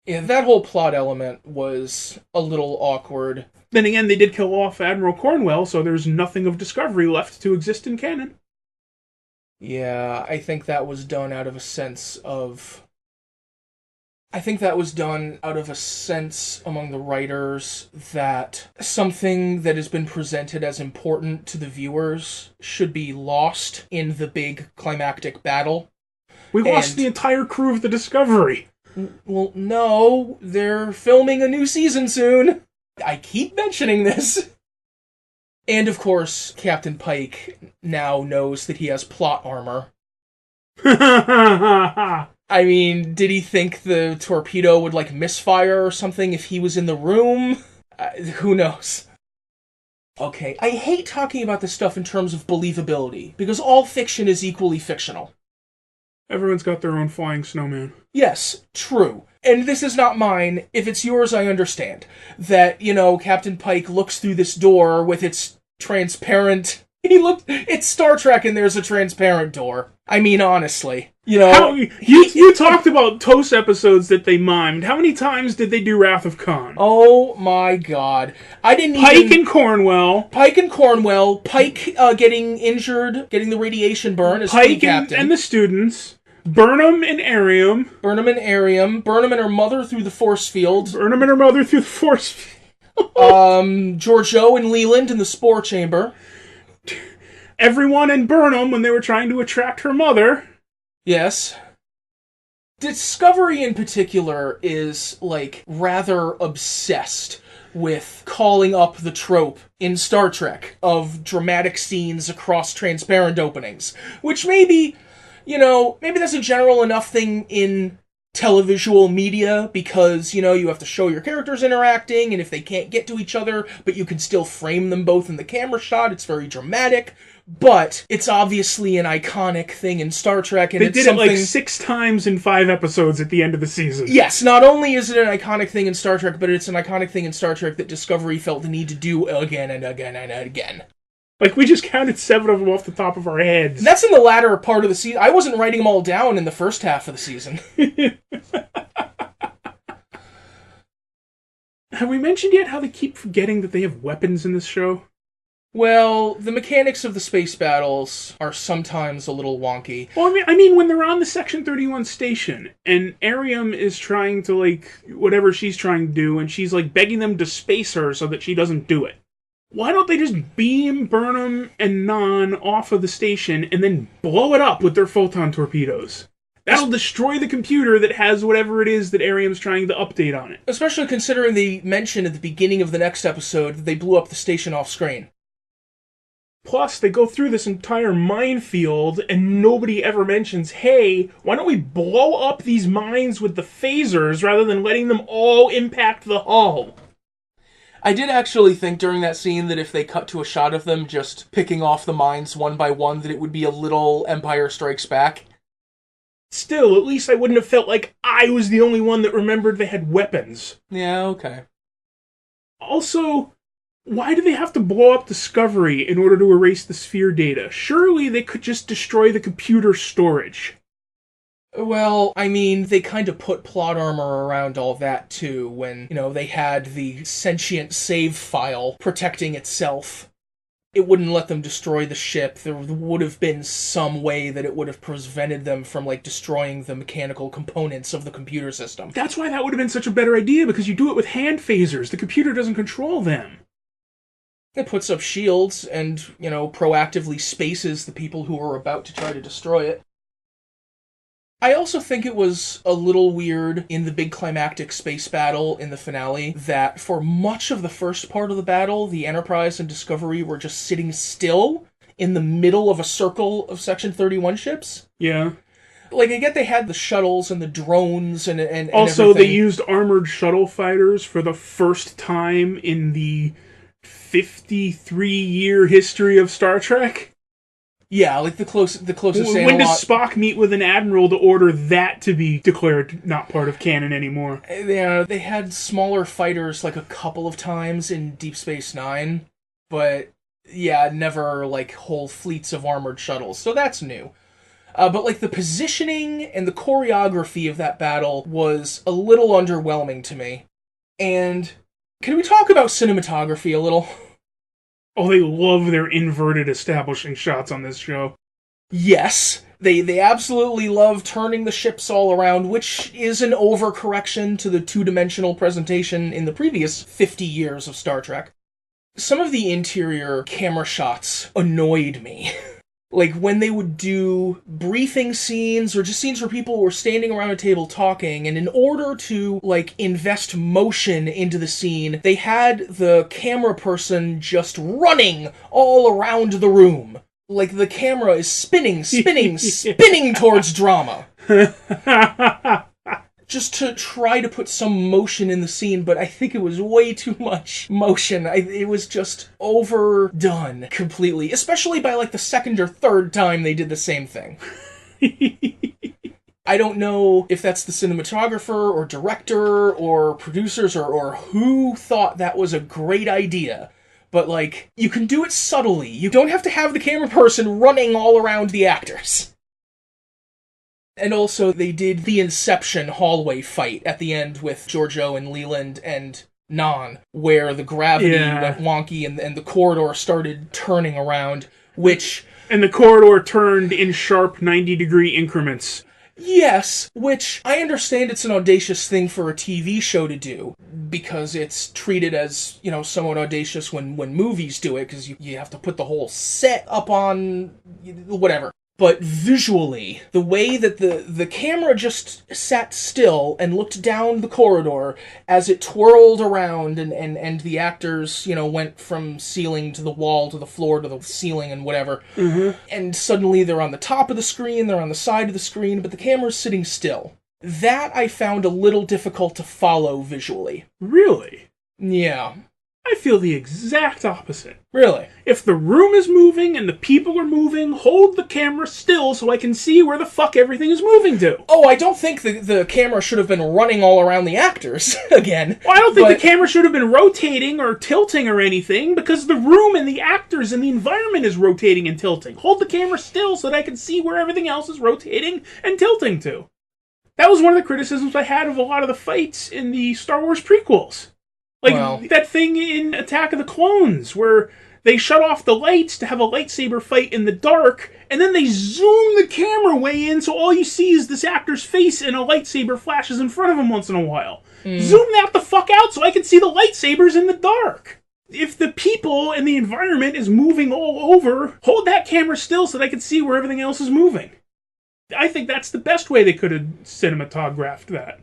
Yeah, that whole plot element was a little awkward. Then again, they did kill off Admiral Cornwell, so there's nothing of Discovery left to exist in canon. Yeah, I think that was done out of a sense of... I think that was done out of a sense among the writers that something that has been presented as important to the viewers should be lost in the big climactic battle. We lost the entire crew of the Discovery. Well, no, they're filming a new season soon. I keep mentioning this. And of course, Captain Pike now knows that he has plot armor. I mean, did he think the torpedo would, misfire or something if he was in the room? Who knows? Okay, I hate talking about this stuff in terms of believability, because all fiction is equally fictional. Everyone's got their own flying snowman. Yes, true. And this is not mine. If it's yours, I understand. That, Captain Pike looks through this door with its transparent... It's Star Trek and there's a transparent door. I mean, honestly. You talked about Toast episodes that they mimed. How many times did they do Wrath of Khan? Oh my god. Pike and Cornwell. Pike getting injured, getting the radiation burn as Pike captain. and the students. Burnham and Arium. Burnham and her mother through the force field. Giorgio and Leland in the spore chamber. Everyone in Burnham when they were trying to attract her mother. Yes. Discovery in particular is, rather obsessed with calling up the trope in Star Trek of dramatic scenes across transparent openings. Which maybe that's a general enough thing in televisual media because, you have to show your characters interacting, and if they can't get to each other, but you can still frame them both in the camera shot, it's very dramatic. But it's obviously an iconic thing in Star Trek, and they did it 6 times in 5 episodes at the end of the season. Yes, not only is it an iconic thing in Star Trek, but it's an iconic thing in Star Trek that Discovery felt the need to do again and again and again. We just counted 7 of them off the top of our heads. And that's in the latter part of the season. I wasn't writing them all down in the first half of the season. Have we mentioned yet how they keep forgetting that they have weapons in this show? Well, the mechanics of the space battles are sometimes a little wonky. Well, I mean, when they're on the Section 31 station, and Arium is trying to, whatever she's trying to do, and she's, begging them to space her so that she doesn't do it. Why don't they just beam Burnham and Nan off of the station and then blow it up with their photon torpedoes? That'll destroy the computer that has whatever it is that Arium's trying to update on it. Especially considering they mentioned at the beginning of the next episode that they blew up the station off screen. Plus, they go through this entire minefield, and nobody ever mentions, hey, why don't we blow up these mines with the phasers rather than letting them all impact the hull? I did actually think during that scene that if they cut to a shot of them just picking off the mines one by one, that it would be a little Empire Strikes Back. Still, at least I wouldn't have felt like I was the only one that remembered they had weapons. Yeah, okay. Also, why do they have to blow up Discovery in order to erase the sphere data? Surely they could just destroy the computer storage. Well, I mean, they kind of put plot armor around all that, too, when, they had the sentient save file protecting itself. It wouldn't let them destroy the ship. There would have been some way that it would have prevented them from, destroying the mechanical components of the computer system. That's why that would have been such a better idea, because you do it with hand phasers. The computer doesn't control them. It puts up shields and, proactively spaces the people who are about to try to destroy it. I also think it was a little weird in the big climactic space battle in the finale that for much of the first part of the battle, the Enterprise and Discovery were just sitting still in the middle of a circle of Section 31 ships. Yeah. I get they had the shuttles and the drones and also, everything. They used armored shuttle fighters for the first time in the 53-year history of Star Trek. Yeah, the closest analog. When does Spock meet with an admiral to order that to be declared not part of canon anymore? Yeah, they had smaller fighters a couple of times in Deep Space Nine, but yeah, never whole fleets of armored shuttles, so that's new. But the positioning and the choreography of that battle was a little underwhelming to me. And can we talk about cinematography a little? Oh, they love their inverted establishing shots on this show. Yes, they absolutely love turning the ships all around, which is an overcorrection to the two-dimensional presentation in the previous 50 years of Star Trek. Some of the interior camera shots annoyed me. When they would do briefing scenes or just scenes where people were standing around a table talking, and in order to, invest motion into the scene, they had the camera person just running all around the room. The camera is spinning towards drama. Just to try to put some motion in the scene, but I think it was way too much motion. It was just overdone completely, especially by the second or third time they did the same thing. I don't know if that's the cinematographer or director or producers or who thought that was a great idea. But, like, you can do it subtly. You don't have to have the camera person running all around the actors. And also, they did the Inception hallway fight at the end with Giorgio and Leland and Nan, where the gravity went wonky and the corridor started turning around, which... And the corridor turned in sharp 90-degree increments. Yes, which I understand it's an audacious thing for a TV show to do, because it's treated as, you know, somewhat audacious when movies do it, because you have to put the whole set up on whatever. But visually, the way that the camera just sat still and looked down the corridor as it twirled around and the actors, you know, went from ceiling to the wall to the floor to the ceiling and whatever. Mm-hmm. And suddenly they're on the top of the screen, they're on the side of the screen, but the camera's sitting still. That I found a little difficult to follow visually. Really? Yeah. I feel the exact opposite. Really? If the room is moving and the people are moving, hold the camera still so I can see where the fuck everything is moving to. Oh, I don't think the camera should have been running all around the actors, again. Well, I don't think the camera should have been rotating or tilting or anything, because the room and the actors and the environment is rotating and tilting. Hold the camera still so that I can see where everything else is rotating and tilting to. That was one of the criticisms I had of a lot of the fights in the Star Wars prequels. Like, that thing in Attack of the Clones, where they shut off the lights to have a lightsaber fight in the dark, and then they zoom the camera way in so all you see is this actor's face and a lightsaber flashes in front of him once in a while. Zoom that the fuck out so I can see the lightsabers in the dark. If the people and the environment is moving all over, hold that camera still so that I can see where everything else is moving. I think that's the best way they could have cinematographed that.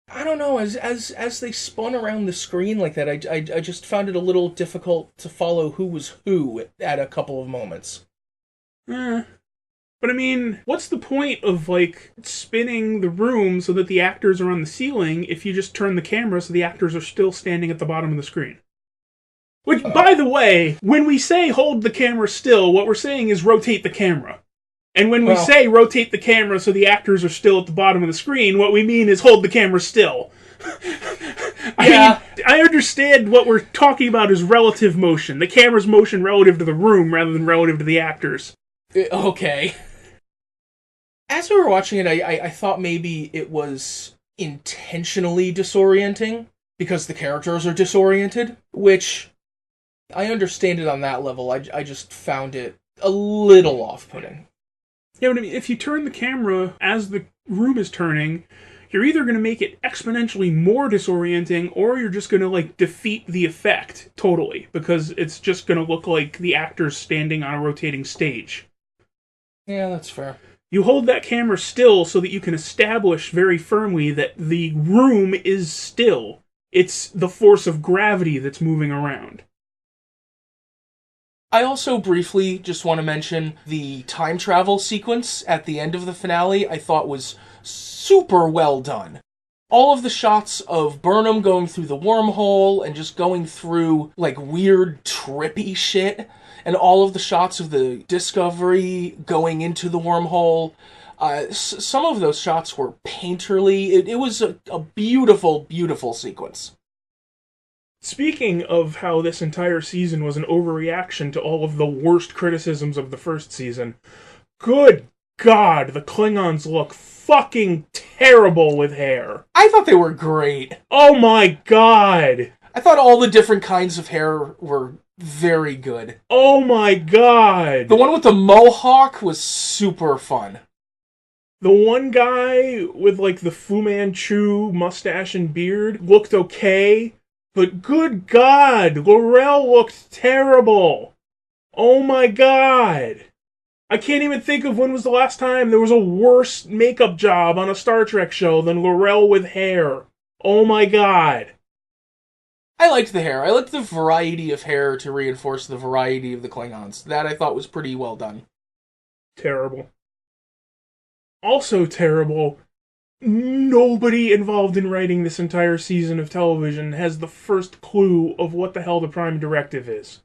I don't know, as they spun around the screen like that, I just found it a little difficult to follow who was who at a couple of moments. But I mean, what's the point of, like, spinning the room so that the actors are on the ceiling if you just turn the camera so the actors are still standing at the bottom of the screen? Which, by the way, when we say hold the camera still, what we're saying is rotate the camera. And when we say rotate the camera so the actors are still at the bottom of the screen, what we mean is hold the camera still. I mean, I understand what we're talking about is relative motion. The camera's motion relative to the room rather than relative to the actors. Okay. As we were watching it, I thought maybe it was intentionally disorienting, because the characters are disoriented, which I understand it on that level. I just found it a little off-putting. Yeah, but I mean, if you turn the camera as the room is turning, you're either going to make it exponentially more disorienting, or you're just going to, like, defeat the effect totally, because it's just going to look like the actors standing on a rotating stage. Yeah, that's fair. You hold that camera still so that you can establish very firmly that the room is still. It's the force of gravity that's moving around. I also briefly just want to mention the time travel sequence at the end of the finale. I thought was super well done. All of the shots of Burnham going through the wormhole and just going through, like, weird trippy shit, and all of the shots of the Discovery going into the wormhole, some of those shots were painterly. It was a beautiful, beautiful sequence. Speaking of how this entire season was an overreaction to all of the worst criticisms of the first season, good God, the Klingons look fucking terrible with hair. I thought they were great. Oh my God. I thought all the different kinds of hair were very good. Oh my God. The one with the mohawk was super fun. The one guy with, like, the Fu Manchu mustache and beard looked okay. But good God, Laurel looked terrible. Oh my God. I can't even think of when was the last time there was a worse makeup job on a Star Trek show than Laurel with hair. Oh my God. I liked the hair. I liked the variety of hair to reinforce the variety of the Klingons. That I thought was pretty well done. Terrible. Also terrible. Nobody involved in writing this entire season of television has the first clue of what the hell the Prime Directive is.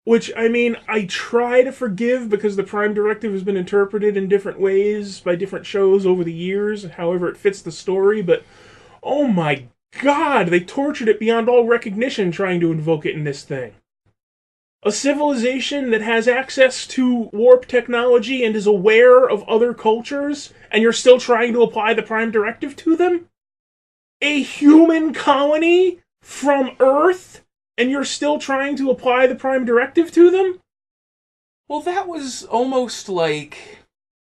Which, I mean, I try to forgive because the Prime Directive has been interpreted in different ways by different shows over the years, however it fits the story, but oh my god, they tortured it beyond all recognition trying to invoke it in this thing. A civilization that has access to warp technology and is aware of other cultures, and you're still trying to apply the Prime Directive to them? A human colony from Earth, and you're still trying to apply the Prime Directive to them? Well, that was almost like...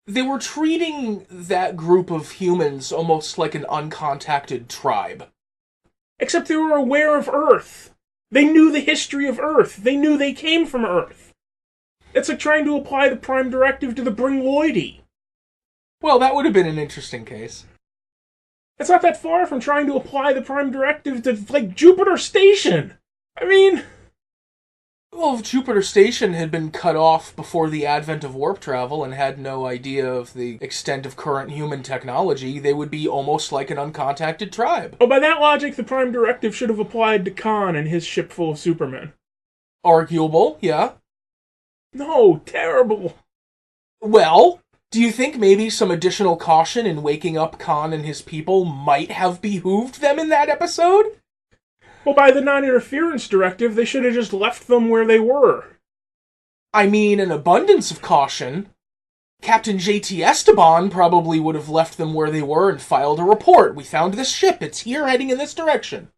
They were treating that group of humans almost like an uncontacted tribe. Except they were aware of Earth. They knew the history of Earth. They knew they came from Earth. It's like trying to apply the Prime Directive to the Bringloidi. Well, that would have been an interesting case. It's not that far from trying to apply the Prime Directive to, like, Jupiter Station. I mean... Well, if Jupiter Station had been cut off before the advent of warp travel and had no idea of the extent of current human technology, they would be almost like an uncontacted tribe. Oh, by that logic, the Prime Directive should have applied to Khan and his ship full of Supermen. Arguable, yeah. No, terrible. Well, do you think maybe some additional caution in waking up Khan and his people might have behooved them in that episode? Well, by the non-interference directive, they should have just left them where they were. I mean, an abundance of caution. Captain J.T. Esteban probably would have left them where they were and filed a report. We found this ship. It's here heading in this direction.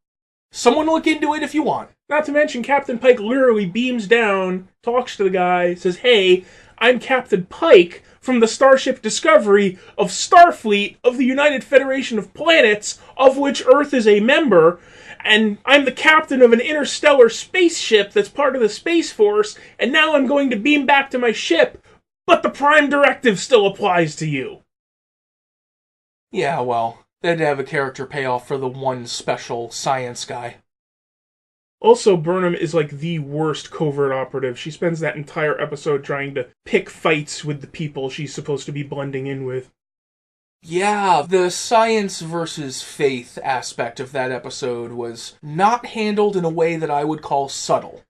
Someone look into it if you want. Not to mention, Captain Pike literally beams down, talks to the guy, says, "Hey, I'm Captain Pike from the Starship Discovery of Starfleet of the United Federation of Planets, of which Earth is a member, and I'm the captain of an interstellar spaceship that's part of the Space Force, and now I'm going to beam back to my ship, but the Prime Directive still applies to you." Yeah, well, they'd have a character payoff for the one special science guy. Also, Burnham is like the worst covert operative. She spends that entire episode trying to pick fights with the people she's supposed to be blending in with. Yeah, the science versus faith aspect of that episode was not handled in a way that I would call subtle.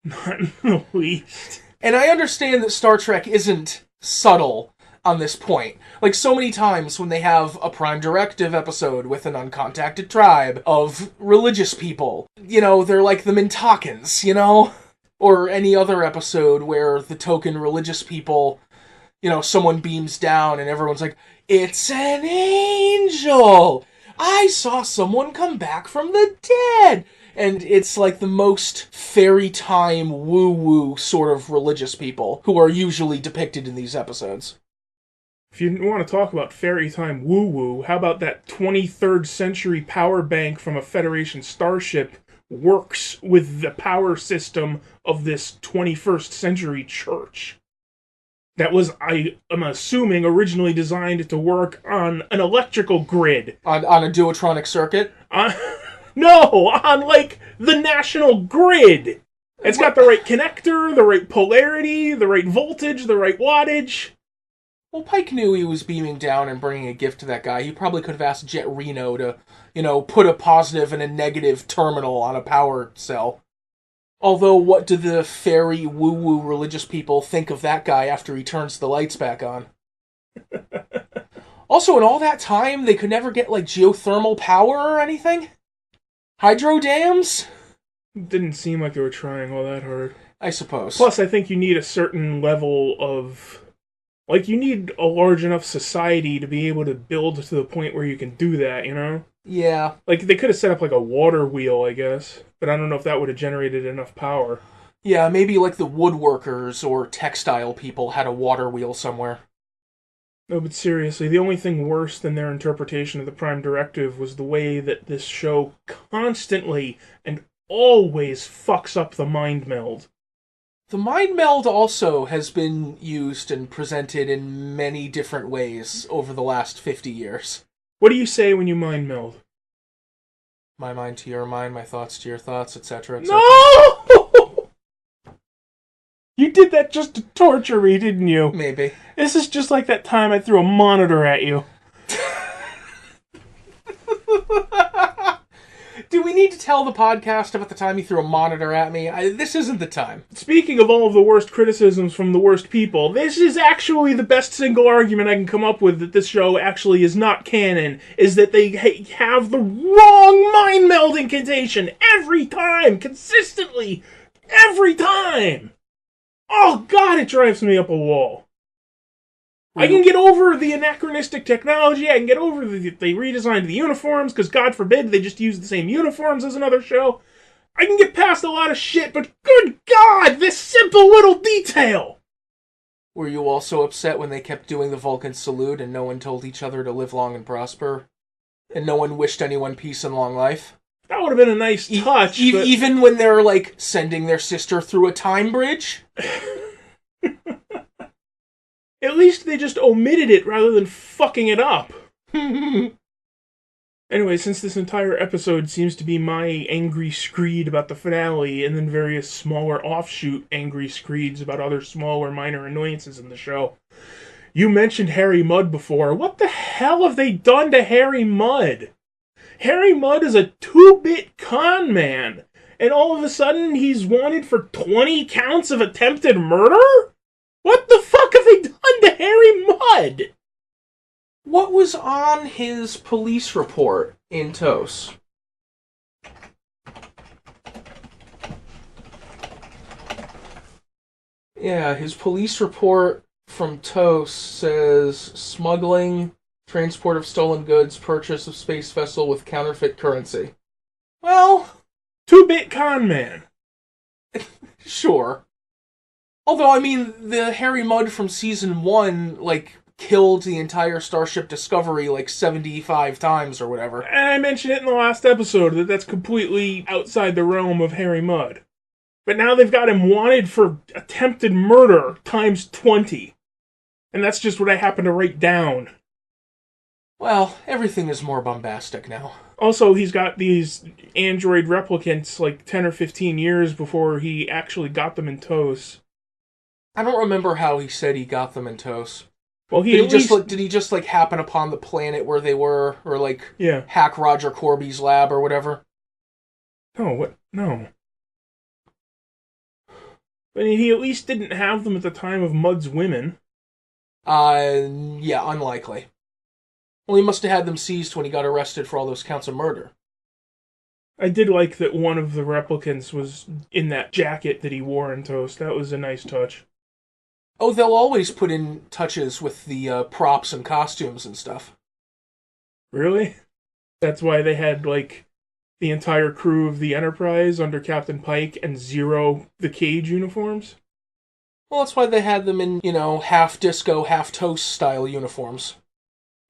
Not in the least. And I understand that Star Trek isn't subtle on this point. Like, so many times when they have a Prime Directive episode with an uncontacted tribe of religious people, you know, they're like the Mintakans, you know? Or any other episode where the token religious people, you know, someone beams down and everyone's like, "It's an angel! I saw someone come back from the dead!" And it's like the most fairy time woo-woo sort of religious people who are usually depicted in these episodes. If you want to talk about fairy time woo-woo, how about that 23rd century power bank from a Federation starship works with the power system of this 21st century church? That was, I am assuming, originally designed to work on an electrical grid. On a duotronic circuit? No, on, like, the national grid. It's got the right connector, the right polarity, the right voltage, the right wattage. Well, Pike knew he was beaming down and bringing a gift to that guy. He probably could have asked Jet Reno to, you know, put a positive and a negative terminal on a power cell. Although, what do the fairy woo-woo religious people think of that guy after he turns the lights back on? Also, in all that time, they could never get, like, geothermal power or anything? Hydro dams? Didn't seem like they were trying all that hard. I suppose. Plus, I think you need a certain level of... Like, you need a large enough society to be able to build to the point where you can do that, you know? Yeah. Like, they could have set up, like, a water wheel, I guess. But I don't know if that would have generated enough power. Yeah, maybe, like, the woodworkers or textile people had a water wheel somewhere. No, but seriously, the only thing worse than their interpretation of the Prime Directive was the way that this show constantly and always fucks up the mind meld. The mind meld also has been used and presented in many different ways over the last 50 years. What do you say when you mind meld? My mind to your mind, my thoughts to your thoughts, etc., etc. No! You did that just to torture me, didn't you? Maybe. This is just like that time I threw a monitor at you. Do we need to tell the podcast about the time you threw a monitor at me? This isn't the time. Speaking of all of the worst criticisms from the worst people, this is actually the best single argument I can come up with that this show actually is not canon, is that they have the wrong mind-melding contation every time, consistently, every time! Oh god, it drives me up a wall. I can get over the anachronistic technology, I can get over they redesigned the uniforms, because God forbid they just use the same uniforms as another show. I can get past a lot of shit, but good God, this simple little detail! Were you also upset when they kept doing the Vulcan salute and no one told each other to live long and prosper? And no one wished anyone peace and long life? That would have been a nice touch, but... Even when they're, like, sending their sister through a time bridge? At least they just omitted it rather than fucking it up. Anyway, since this entire episode seems to be my angry screed about the finale, and then various smaller offshoot angry screeds about other smaller minor annoyances in the show, you mentioned Harry Mudd before. What the hell have they done to Harry Mudd? Harry Mudd is a 2-bit con man, and all of a sudden he's wanted for 20 counts of attempted murder? What the fuck have they done to Harry Mudd? What was on his police report in TOS? Yeah, his police report from TOS says smuggling, transport of stolen goods, purchase of space vessel with counterfeit currency. Well, 2-bit con man. Sure. Although, I mean, the Harry Mudd from Season 1, like, killed the entire Starship Discovery, like, 75 times or whatever. And I mentioned it in the last episode that that's completely outside the realm of Harry Mudd. But now they've got him wanted for attempted murder times 20. And that's just what I happened to write down. Well, everything is more bombastic now. Also, he's got these android replicants like 10 or 15 years before he actually got them in TOS. I don't remember how he said he got them in TOS. Well, did he just happen upon the planet where they were, or like hack Roger Corby's lab or whatever? No. I mean, he at least didn't have them at the time of Mudd's women. Yeah, unlikely. Well, he must have had them seized when he got arrested for all those counts of murder. I did like that one of the replicants was in that jacket that he wore in TOS. That was a nice touch. Oh, they'll always put in touches with the props and costumes and stuff. Really? That's why they had, like, the entire crew of the Enterprise under Captain Pike and 0 the Cage uniforms? Well, that's why they had them in, half disco, half TOS style uniforms.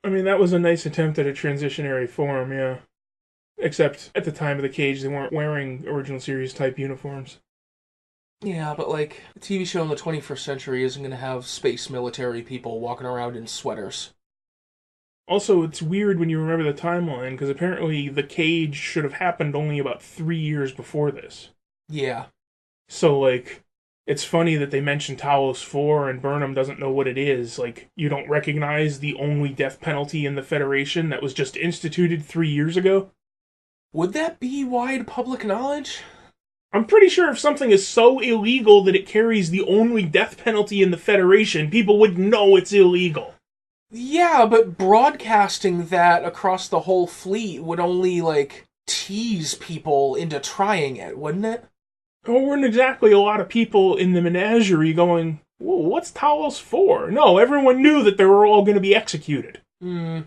I mean, that was a nice attempt at a transitionary form, yeah. Except, at the time of the Cage, they weren't wearing original series type uniforms. Yeah, but, like, a TV show in the 21st century isn't going to have space military people walking around in sweaters. Also, it's weird when you remember the timeline, because apparently the Cage should have happened only about 3 years before this. Yeah. So, like, it's funny that they mention Talos 4 and Burnham doesn't know what it is. Like, you don't recognize the only death penalty in the Federation that was just instituted 3 years ago? Would that be wide public knowledge? I'm pretty sure if something is so illegal that it carries the only death penalty in the Federation, people would know it's illegal. Yeah, but broadcasting that across the whole fleet would only, like, tease people into trying it, wouldn't it? Well, weren't exactly a lot of people in the menagerie going, whoa, what's Talos 4? No, everyone knew that they were all going to be executed. You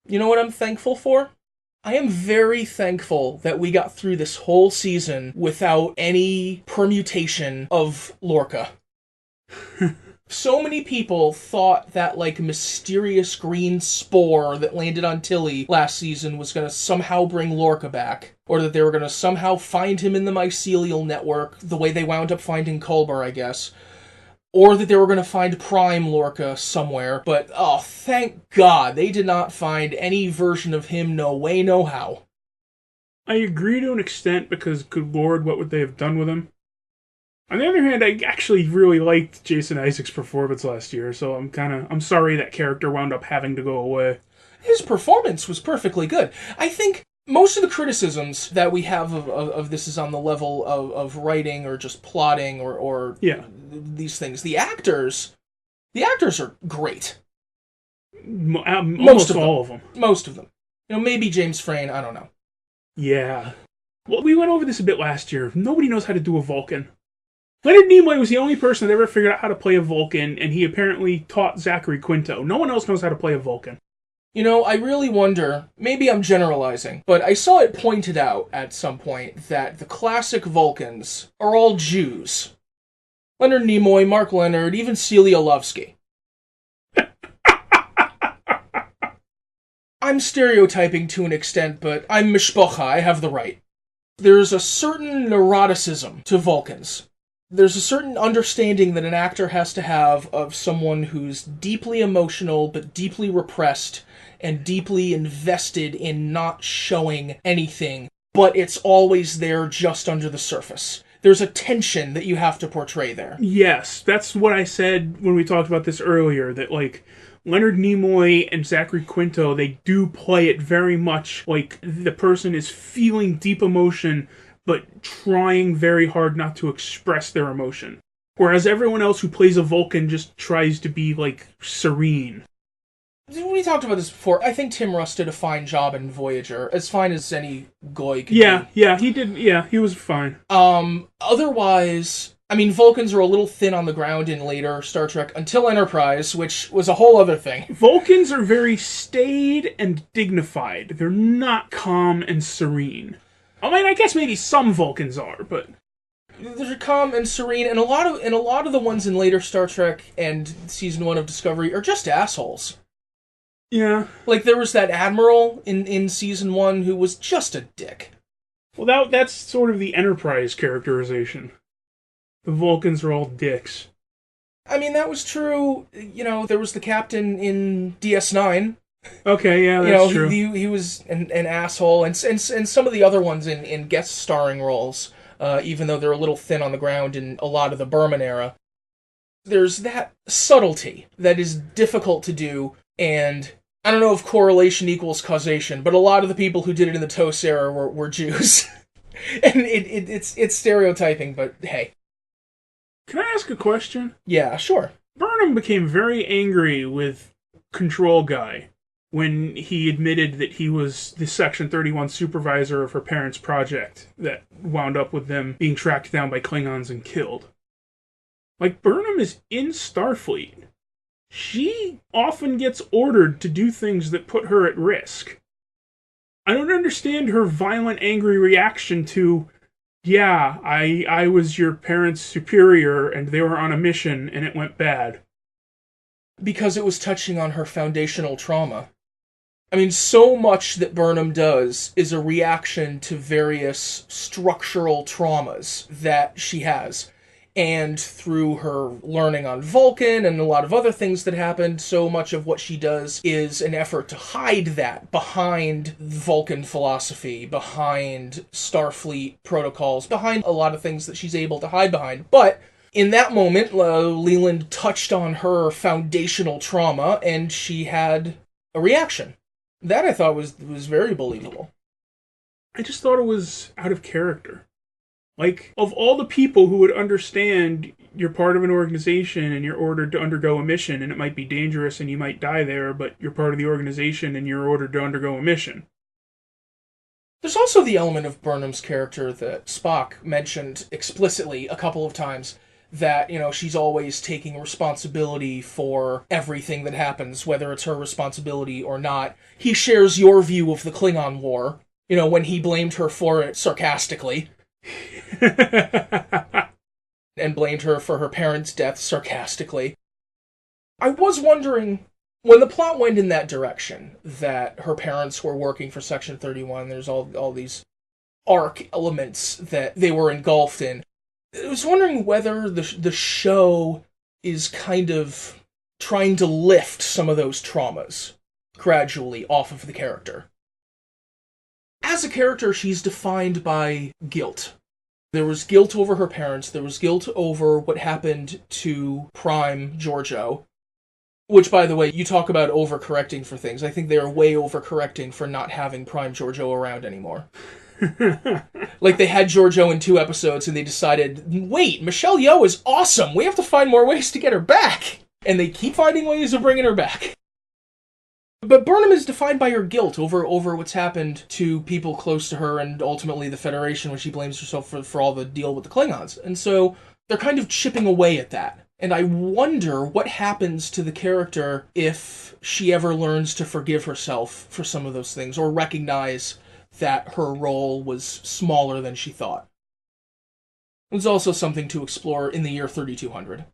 know what I'm thankful for? I am very thankful that we got through this whole season without any permutation of Lorca. So many people thought that, like, mysterious green spore that landed on Tilly last season was going to somehow bring Lorca back, or that they were going to somehow find him in the mycelial network, the way they wound up finding Culber, I guess. Or that they were going to find Prime Lorca somewhere, but, oh, thank God, they did not find any version of him no way, no how. I agree to an extent, because, good lord, what would they have done with him? On the other hand, I actually really liked Jason Isaacs' performance last year, so I'm sorry that character wound up having to go away. His performance was perfectly good. I think most of the criticisms that we have of this is on the level of writing or just plotting or these things. The actors are great. Most all of them. Most of them. Maybe James Frain, I don't know. Yeah. Well, we went over this a bit last year. Nobody knows how to do a Vulcan. Leonard Nimoy was the only person that ever figured out how to play a Vulcan, and he apparently taught Zachary Quinto. No one else knows how to play a Vulcan. I really wonder, maybe I'm generalizing, but I saw it pointed out at some point that the classic Vulcans are all Jews. Leonard Nimoy, Mark Leonard, even Celia Lovsky. I'm stereotyping to an extent, but I'm mishpocha, I have the right. There's a certain neuroticism to Vulcans. There's a certain understanding that an actor has to have of someone who's deeply emotional, but deeply repressed, and deeply invested in not showing anything, but it's always there just under the surface. There's a tension that you have to portray there. Yes, that's what I said when we talked about this earlier, that, Leonard Nimoy and Zachary Quinto, they do play it very much like the person is feeling deep emotion, but trying very hard not to express their emotion. Whereas everyone else who plays a Vulcan just tries to be, serene. We talked about this before. I think Tim Russ did a fine job in Voyager. As fine as any goy could be. Yeah, he did. Yeah, he was fine. Otherwise, Vulcans are a little thin on the ground in later Star Trek until Enterprise, which was a whole other thing. Vulcans are very staid and dignified. They're not calm and serene. I guess maybe some Vulcans are, but they're calm and serene, and a lot of the ones in later Star Trek and season 1 of Discovery are just assholes. Yeah. There was that admiral in season 1 who was just a dick. Well, that's sort of the Enterprise characterization. The Vulcans are all dicks. That was true. There was the captain in DS9. Okay, yeah, that's true. He was an asshole, and some of the other ones in guest starring roles, even though they're a little thin on the ground in a lot of the Berman era. There's that subtlety that is difficult to do, and I don't know if correlation equals causation, but a lot of the people who did it in the TOS era were Jews. And it's stereotyping, but hey. Can I ask a question? Yeah, sure. Burnham became very angry with Control Guy when he admitted that he was the Section 31 supervisor of her parents' project that wound up with them being tracked down by Klingons and killed. Burnham is in Starfleet. She often gets ordered to do things that put her at risk. I don't understand her violent, angry reaction to, yeah, I was your parents' superior and they were on a mission and it went bad. Because it was touching on her foundational trauma. So much that Burnham does is a reaction to various structural traumas that she has. And through her learning on Vulcan and a lot of other things that happened, so much of what she does is an effort to hide that behind Vulcan philosophy, behind Starfleet protocols, behind a lot of things that she's able to hide behind. But in that moment, Leland touched on her foundational trauma, and she had a reaction. That I thought was very believable. I just thought it was out of character. Of all the people who would understand you're part of an organization and you're ordered to undergo a mission, and it might be dangerous and you might die there, but you're part of the organization and you're ordered to undergo a mission. There's also the element of Burnham's character that Spock mentioned explicitly a couple of times, that, she's always taking responsibility for everything that happens, whether it's her responsibility or not. He shares your view of the Klingon War, when he blamed her for it sarcastically. And blamed her for her parents' death sarcastically. I was wondering, when the plot went in that direction, that her parents were working for Section 31, there's all these arc elements that they were engulfed in, I was wondering whether the show is kind of trying to lift some of those traumas gradually off of the character. As a character, she's defined by guilt. There was guilt over her parents, there was guilt over what happened to Prime Giorgio. Which, by the way, you talk about overcorrecting for things. I think they are way overcorrecting for not having Prime Giorgio around anymore. Like, they had Giorgio in 2 episodes, and they decided, wait, Michelle Yeoh is awesome! We have to find more ways to get her back! And they keep finding ways of bringing her back. But Burnham is defined by her guilt over what's happened to people close to her, and ultimately the Federation, when she blames herself for all the deal with the Klingons. And so, they're kind of chipping away at that. And I wonder what happens to the character if she ever learns to forgive herself for some of those things, or recognize that her role was smaller than she thought. It's also something to explore in the year 3200.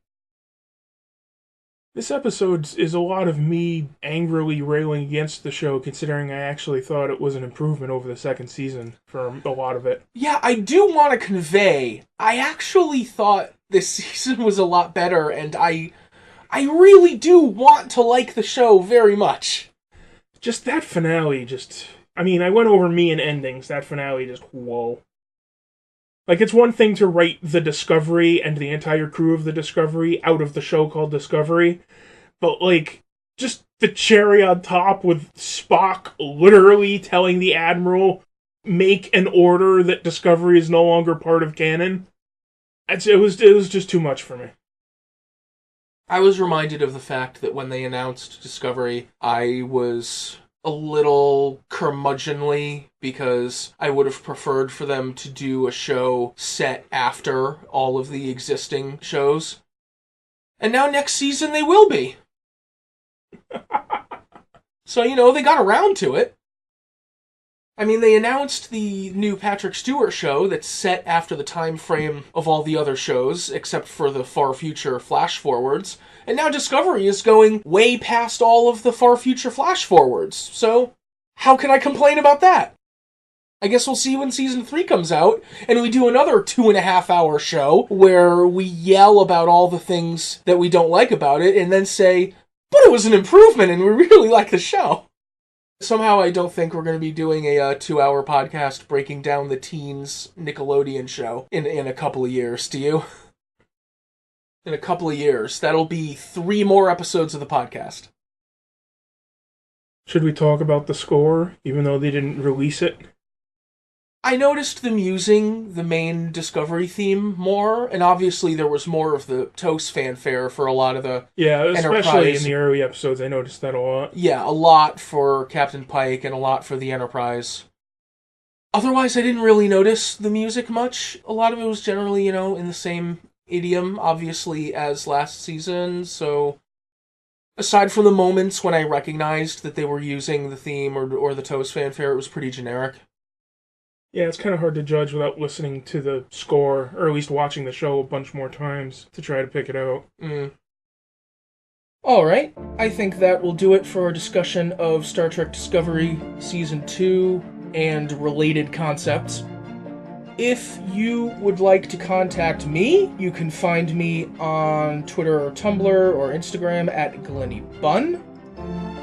This episode is a lot of me angrily railing against the show, considering I actually thought it was an improvement over the second season for a lot of it. Yeah, I do want to convey, I actually thought this season was a lot better, and I really do want to like the show very much. Just that finale, I went over me and endings. That finale whoa. Like, it's one thing to write the Discovery and the entire crew of the Discovery out of the show called Discovery, but, like, just the cherry on top with Spock literally telling the Admiral, make an order that Discovery is no longer part of canon. It was just too much for me. I was reminded of the fact that when they announced Discovery, I was a little curmudgeonly because I would have preferred for them to do a show set after all of the existing shows. And now next season they will be. So, they got around to it. I mean, they announced the new Patrick Stewart show that's set after the time frame of all the other shows, except for the far future flash forwards. And now Discovery is going way past all of the far future flash forwards. So, how can I complain about that? I guess we'll see when season 3 comes out, and we do another 2.5-hour show where we yell about all the things that we don't like about it, and then say, but it was an improvement and we really like the show. Somehow I don't think we're going to be doing a 2-hour podcast breaking down the teens Nickelodeon show in a couple of years, do you? In a couple of years. That'll be 3 more episodes of the podcast. Should we talk about the score, even though they didn't release it? I noticed them using the main Discovery theme more, and obviously there was more of the TOS fanfare for a lot of the especially Enterprise. In the early episodes, I noticed that a lot. Yeah, a lot for Captain Pike and a lot for the Enterprise. Otherwise, I didn't really notice the music much. A lot of it was generally, in the same idiom, obviously, as last season, so aside from the moments when I recognized that they were using the theme or the TOS fanfare, it was pretty generic. Yeah, it's kind of hard to judge without listening to the score, or at least watching the show a bunch more times to try to pick it out. Alright, I think that will do it for our discussion of Star Trek Discovery Season 2 and related concepts. If you would like to contact me, you can find me on Twitter or Tumblr or Instagram at GlennyBun.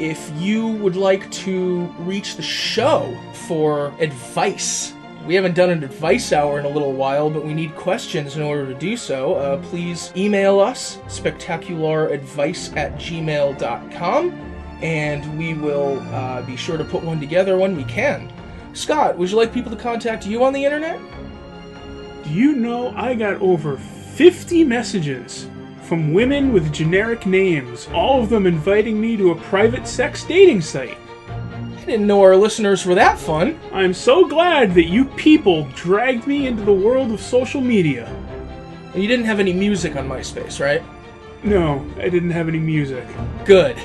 If you would like to reach the show for advice, we haven't done an advice hour in a little while, but we need questions in order to do so. Please email us, spectacularadvice@gmail.com, and we will be sure to put one together when we can. Scott, would you like people to contact you on the internet? Do you know I got over 50 messages from women with generic names, all of them inviting me to a private sex dating site? I didn't know our listeners were that fun. I'm so glad that you people dragged me into the world of social media. And you didn't have any music on MySpace, right? No, I didn't have any music. Good.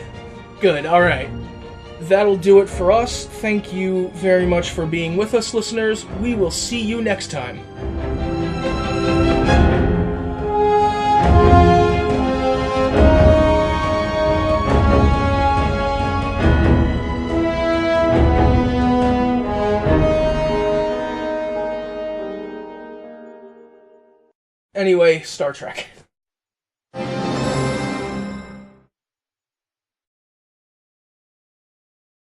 Good, alright. That'll do it for us. Thank you very much for being with us, listeners. We will see you next time. Anyway, Star Trek.